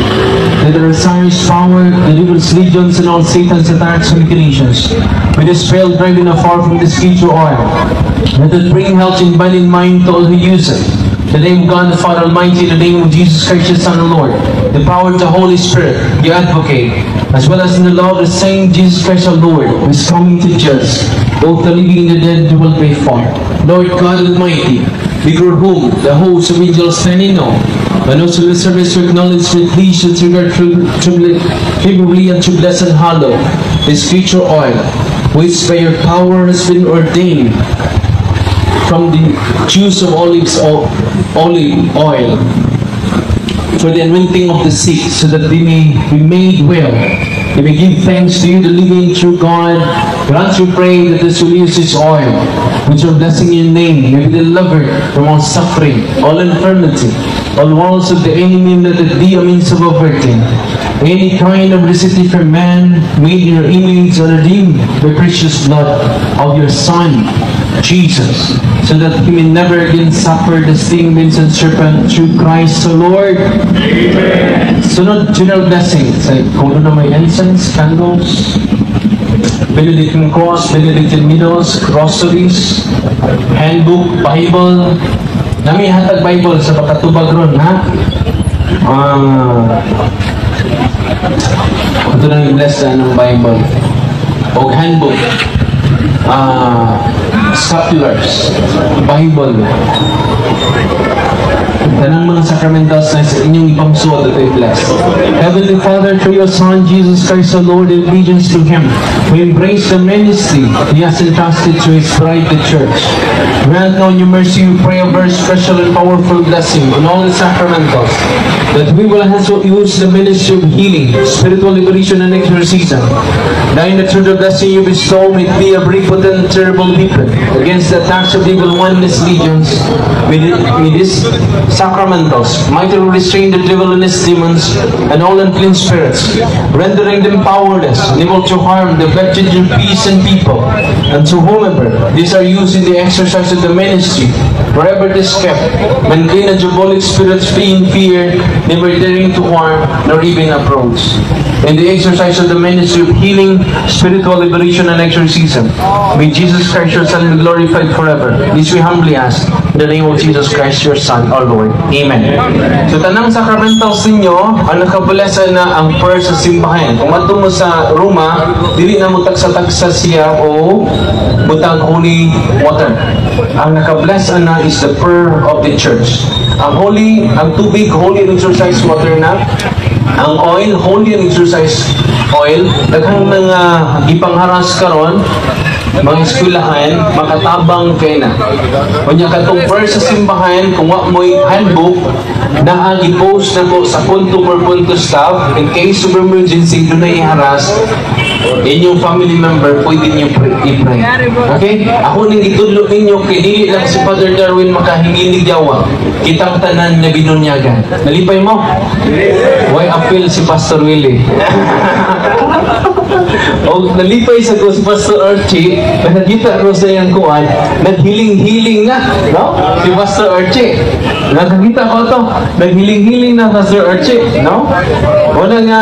Let the Osiris power, the devil's legions, and all Satan's attacks and machinations, with his spell driving afar from this future oil. Let it bring health in body and mind to all who use it. In the name of God the Father Almighty, in the name of Jesus Christ, the Son of the Lord, the power of the Holy Spirit, the Advocate, as well as in the love of the same Jesus Christ our Lord, who is coming to judge both the living and the dead, who will pay for. Lord God Almighty, before whom the hosts of angels stand in awe, and also the service to acknowledge with please with regard tribly and to bless and hallow this future oil, which by your power has been ordained from the juice of olive oil for the anointing of the sick, so that they may be made well. They may give thanks to you, the living true God. Grant you pray that this will use this oil, which are blessing in your name, may be delivered from all suffering, all infirmity, all walls of the enemy, let it be a means of averting any kind of necessity for man, made in your image and redeemed by precious blood of your Son, Jesus, so that he may never again suffer the stingings and serpent, through Christ the Lord. Amen. Sunod, general blessings. Kung ano na may incense, candles, Benedictine cross, Benedictine middles, groceries, handbook, Bible. Nami hatag Bible sa pakatubag ron, ha? Ito na yung bless ng Bible. O handbook. Scapulars, Bible, tanang mga sacramentals na sa inyong ipamsuot at i-bless. Heavenly Father, through your Son, Jesus Christ, our Lord, in obedience to Him, we embrace the ministry He has entrusted to His bride, the Church. Grant now in your mercy, we pray over special and powerful blessing on all the sacramentals, that we will also use the ministry of healing, spiritual liberation, and exorcism. Dying that through the blessing you bestow, may it be a brief and terrible weapon against the attacks of the evil one and his legions. May these sacramentals mightily restrain the devil and his demons and all unclean spirits, rendering them powerless, unable to harm the afflicted your peace and people. And to whomever these are used in the exercise of the ministry, wherever it is kept, when clean and diabolic spirits flee in fear, never daring to harm nor even approach. In the exercise of the ministry of healing, spiritual liberation, and exorcism, may Jesus Christ your Son be glorified forever. This we humbly ask in the name of Jesus Christ your Son, our Lord. Amen. So tanang sacramentals ninyo, ang nakabulesa na ang prayer sa simbahan. Kung mato mo sa Roma, dili na mo tagsa-tagsa siya o butang holy water. Ang nakabless na is the prayer of the church. Ang tubig, holy and exercise water na. Ang oil, holy and exercise oil, daghang mga ipangharas karon mga eskwelahan, makatabang kay na. Kanya katong verse sa simbahan, kung wa mo'y handbook, na ang i-post na ko sa punto per punto staff, in case of emergency, doon na i-harass, inyong family member, pwede niyo i-pray. Okay? Ako nang itudlo ninyo, kay dili lang si Father Darwin makahinginig yawa, kitang tanan na binunyagan. Nalipay mo? Why appeal si Pastor Willie? O nalipay sa ko si Pastor Archie, nakakita ko sa iyang kuwan, naghiling-hiling na, no? Si Pastor Archie. Nakakita ko to, naghiling-hiling na Pastor Archie, no? Wala nga,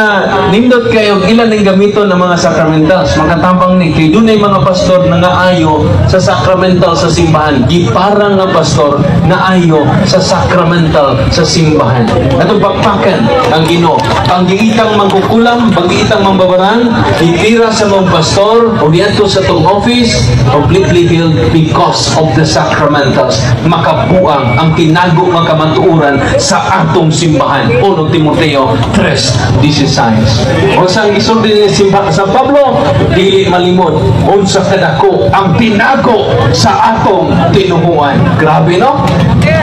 nindot kayo, ilan ang gamito ng mga sacramentals. Makatabang ni, kay doon ay mga pastor na naayo sa sacramental sa simbahan. Giparang nga pastor naayo sa sacramental sa simbahan. Atong pakpakan ang Ginoo. Ang giitang mangkukulam, pag-giitang mambabaran, itira sa mga pastor o diadto sa itong office, completely healed because of the sacramentals. Makabuang ang tinago mga kamantuuran sa atong simbahan. Unong Timoteo 3:16. O sa isulti ni San Pablo, dili malimot unsa kadako ang tinago sa atong tinuhuan. Grabe, no?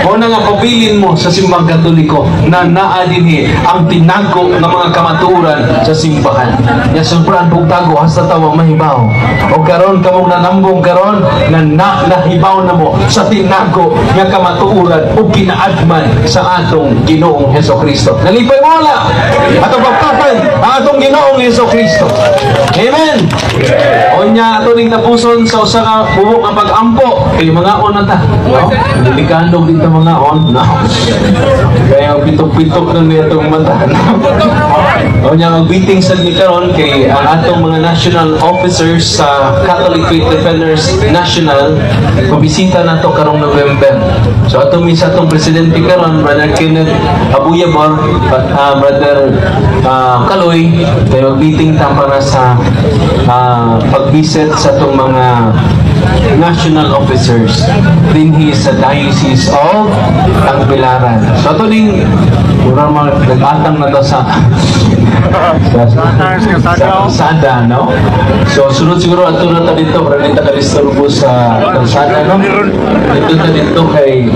O na nga pabilin mo sa simbang Katoliko na naa dinhi ang tinago ng mga kamaturan sa simbahan. Ya sobrang bugtago hasta tawa mahibaw. O karon kamong nanambong karon na nahibaw na mo sa tinago nga kamaturan o ginaadman sa atong Ginoong Hesukristo. Nalipay mo wala. Atong pagpapan ang atong Ginoong Hesukristo. Amen. O nya ato ning tapuson sa usa ka buhok nga pag-ampo kay mga on na ta. No? Delikado dito mga on. No. Kaya pitok-pitok na nitong mata. O nya mag-meeting sa ni karon kay ang atong mga national officers sa Catholic Faith Defenders National mabisita nato karong November. So atong misa atong presidente karon Brother Kenneth Abuyabor, Brother Kaloy, kay mag-meeting ta para sa pag-visit sa itong mga national officers dinhi sa Diocese of Tagbilaran. So ito ning mura nag-atang na to sa kalsada, no? So sunod siguro ato na ta dito para dito ka-disturbo sa kalsada, no? Dito ta dito kay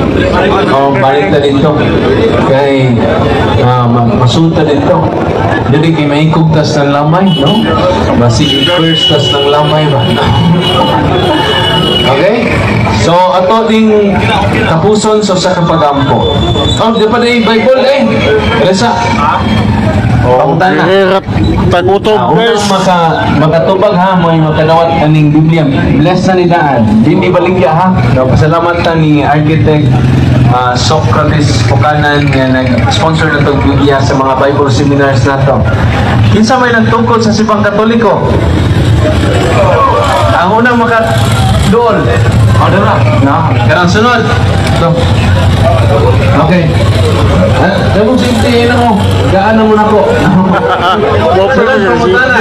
balik ta dito kay masunta dito. Jadi kay mahigog tas ng lamay, no? Basig first tas ng lamay ba? Okay? So, ato ding tapuson sa kapagampo. Di pa na yung Bible Resa. Hirap tagutob guys. Makatubag ha, may makanawat kaning Biblia. Bless na ni Daan. Hindi baligya ha. Pasalamat ta ni Architect Socrates Pukanan nga nag-sponsor na itong Biblia sa mga Bible seminars na ito. Kinsa may nagtungkol sa Simbang Katoliko? Ang unang doon. O, dala. No? Karang sunod. So, okay. Dabog sintihin ako. Gaan na muna ko. Sunod pamutana.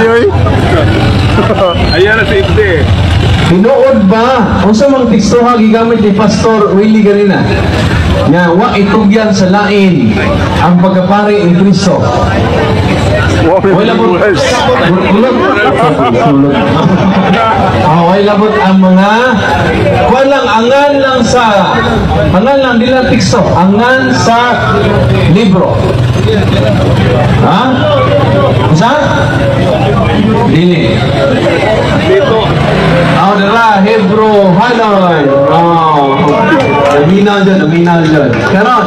Ayan na safety. Tinuod ba? Kung sa mga tekstoha gigamit ni Pastor Willie ganina nga wa itugyan sa lain ang pagkapari ni Kristo. Way labot ang mga walang angan lang dila teksto, angan sa libro. Ha? Isa? Dili. Dala, Hebrew, Hanoy. Naminaw dyan. Karon,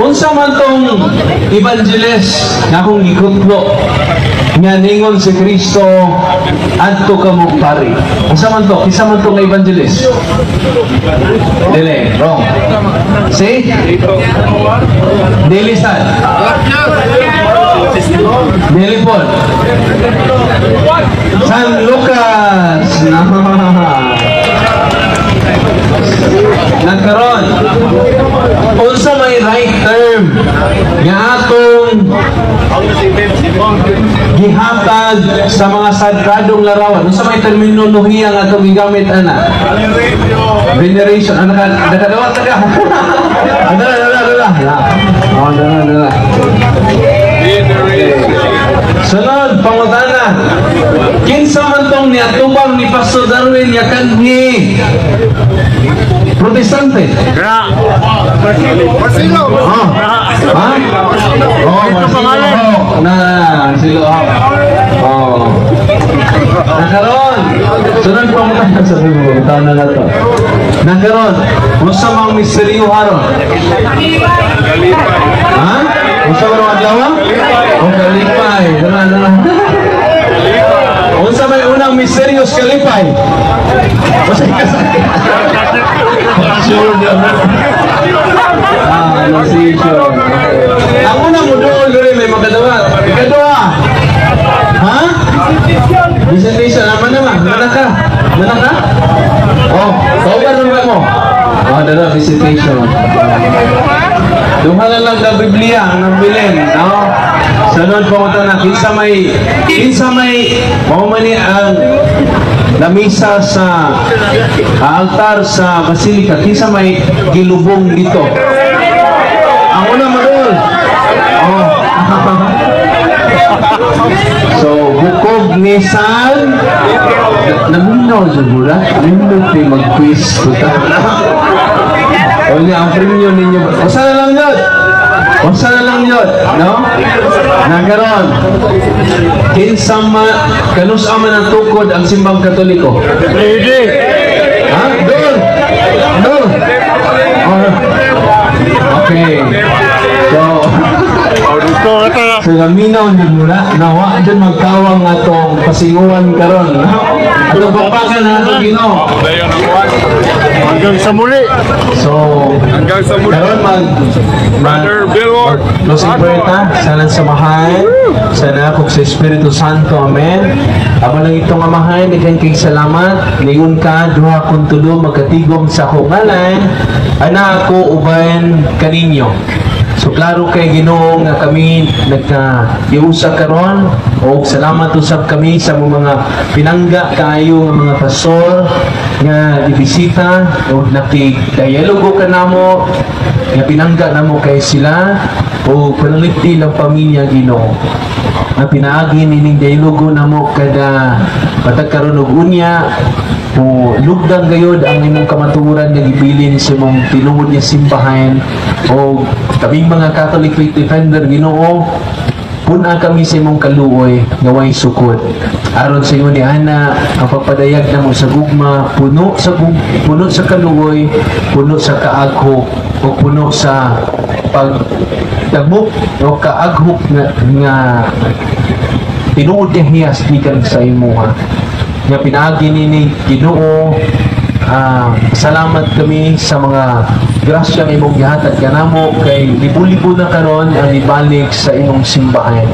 unsa man tong evangelist na akong gikutlo nga ningon si Kristo adto ka mo pari. Unsa man to? Kisa man tong evangelist? Dili, wrong. See? Dili sad. Dili Paul. San Lucas. Nagkaroon unsa may right term nga atong gihatag sa mga sagradong larawan. Unsa may terminolohiya nga atong gigamit ana? Veneration. Nakadawat ka. Dala. Veneration. Sunod, pangutana. Kinsa man tong niatubang ni Pastor Darwin yakan ni Protestante? Marcelo. Ha? Oh, Marcelo. Silo. Oh. Nakaroon. Sunod pangutana sa pangutana na to. Nakaroon. Usa mang misteryo haron. Ha? Usa man ang adlaw? O kalipay. Unsa may unang misteryos kalipay? Usa kasakit. Sure sure. Ang unang muduol diri may magadawa. Ikaduha. Ha? Bisa naman. Mana ka? Oh, kauban naman mo. Oh, dala visitation. Duha na lang na Biblia ang nabilin, no? Sunod po ito na kinsa may maumani ang lamisa sa altar sa basilika, kinsa may gilubong dito. Ang una madul. Oh. So, bukog ni San naminaw siguro. Nindot tayo mag-quiz ko ta. O niya, ang premium ninyo. Usa na lang yun. No? Nagkaroon. Kanus aman ang tukod ang simbang Katoliko. Ha? Doon. Okay. So naminaw niyo muna, nawa dyan magkawang atong pasinguan karon. Atong papakan na atong Ginoo. Hanggang sa muli. So, karon Brother Billboard. Closing prayer ta, sana samahan, sana kung sa Espiritu Santo, amen. Amo lang itong amahan, ikan kay salamat, lingon ka, duha kung tulo, magkatigom sa kungalan, anak ko uban kaninyo. So klaro kay Ginoo nga kami nagka-iusa karon o salamat usab kami sa mga pinangga kayo nga mga pastor nga ibisita o nakig-dialogo kanamo nga pinangga namo kay sila o panaliti lang pamilya Ginoo nga pinaagi nining dialogo namo kada patagkaron og unya o lugdang gayod ang imong kamatuoran nga gibilin sa imong tinuod nga simbahan o kaming mga Catholic Faith Defender Ginoo puna kami sa imong kaluoy nga way sukod aron sa inyo ni ana ang pagpadayag namo sa gugma puno sa kaluoy, puno sa kaaghok o puno sa pagdagmok o kaaghok nga tinuod nga hiyas gikan sa imuha nga pinaagi ni Ginoo. Salamat kami sa mga grasya nga imong gihatag kanamo kay libo-libo na karon ang ibalik sa imong simbahan.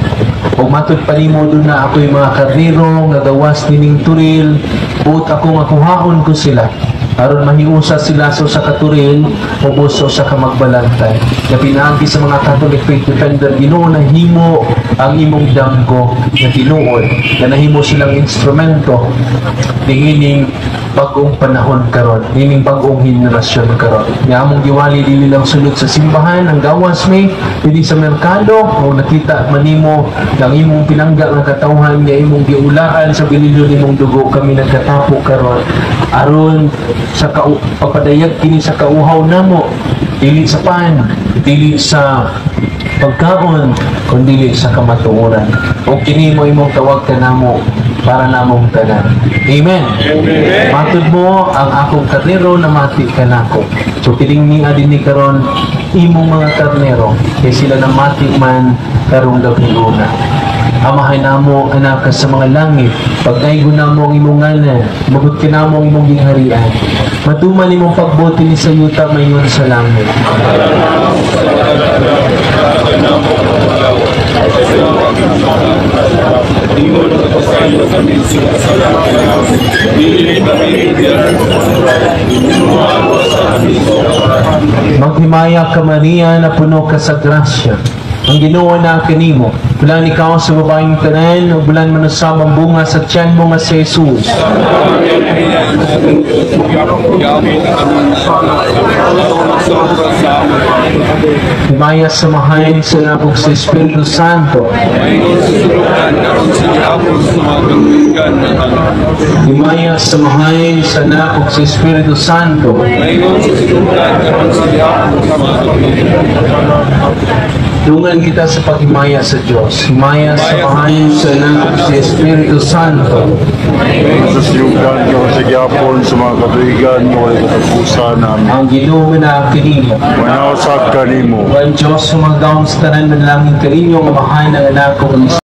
Ug matud pa nimo dun na ako yung mga karnero nga gawas nining turil, buot ako nga kuhaon ko sila aron mahiusa sila sa katuril o buso sa kamagbalantay. Na pinaagi sa mga Catholic Faith Defender Ginoo na himo ang imong damgo na tinuod na nahimo silang instrumento niining bagong panahon karon, nining bagong henerasyon karon. Nga among giwali dili lang sulod sa simbahan ang gawas may dili sa merkado o nakita manimo ang imong pinangga nga katawhan nga imong giulaan sa bililyo nimong dugo kami nagkatapo karon aron sa pagpadayag kini sa kauhaw namo dili sa pan, dili sa pagkaon kundi sa kamatuoran o kini mo imong tawag kanamo para namong tanan. Amen. Matud mo ang akong karnero na mati kanako. So pilingninga din ni karon imong mga karnero kay sila na mati man karong gabi una. Amahay namo anak ka sa mga langit, pagdaygo namo ang imong ngalan, magut ka namo ang imong gingharian. Matuman imong pagbuti ni sa yuta mayon sa langit. Maghimaya ka Maria na puno ka sa grasya. Ang Ginoo na kanimo, bulan ikaw sa babaeng tanan, o bulan manusab ang bunga sa tiyan mo nga si Jesus. Himaya samahain sa napog sa Espiritu Santo. Himaya samahain sa napog sa Espiritu Santo. Tulungan kita sa paghimaya sa Diyos. Himaya samahain sa napog sa Espiritu Santo. Sa siyugan ko sa gyapon sa mga katuigan mo ay katapusan namin. Ang Ginoo na kininyo. Manausap ka nimo. Ang Diyos sumagaw sa tanan ng langit kaninyo, ang mahay ng anak ko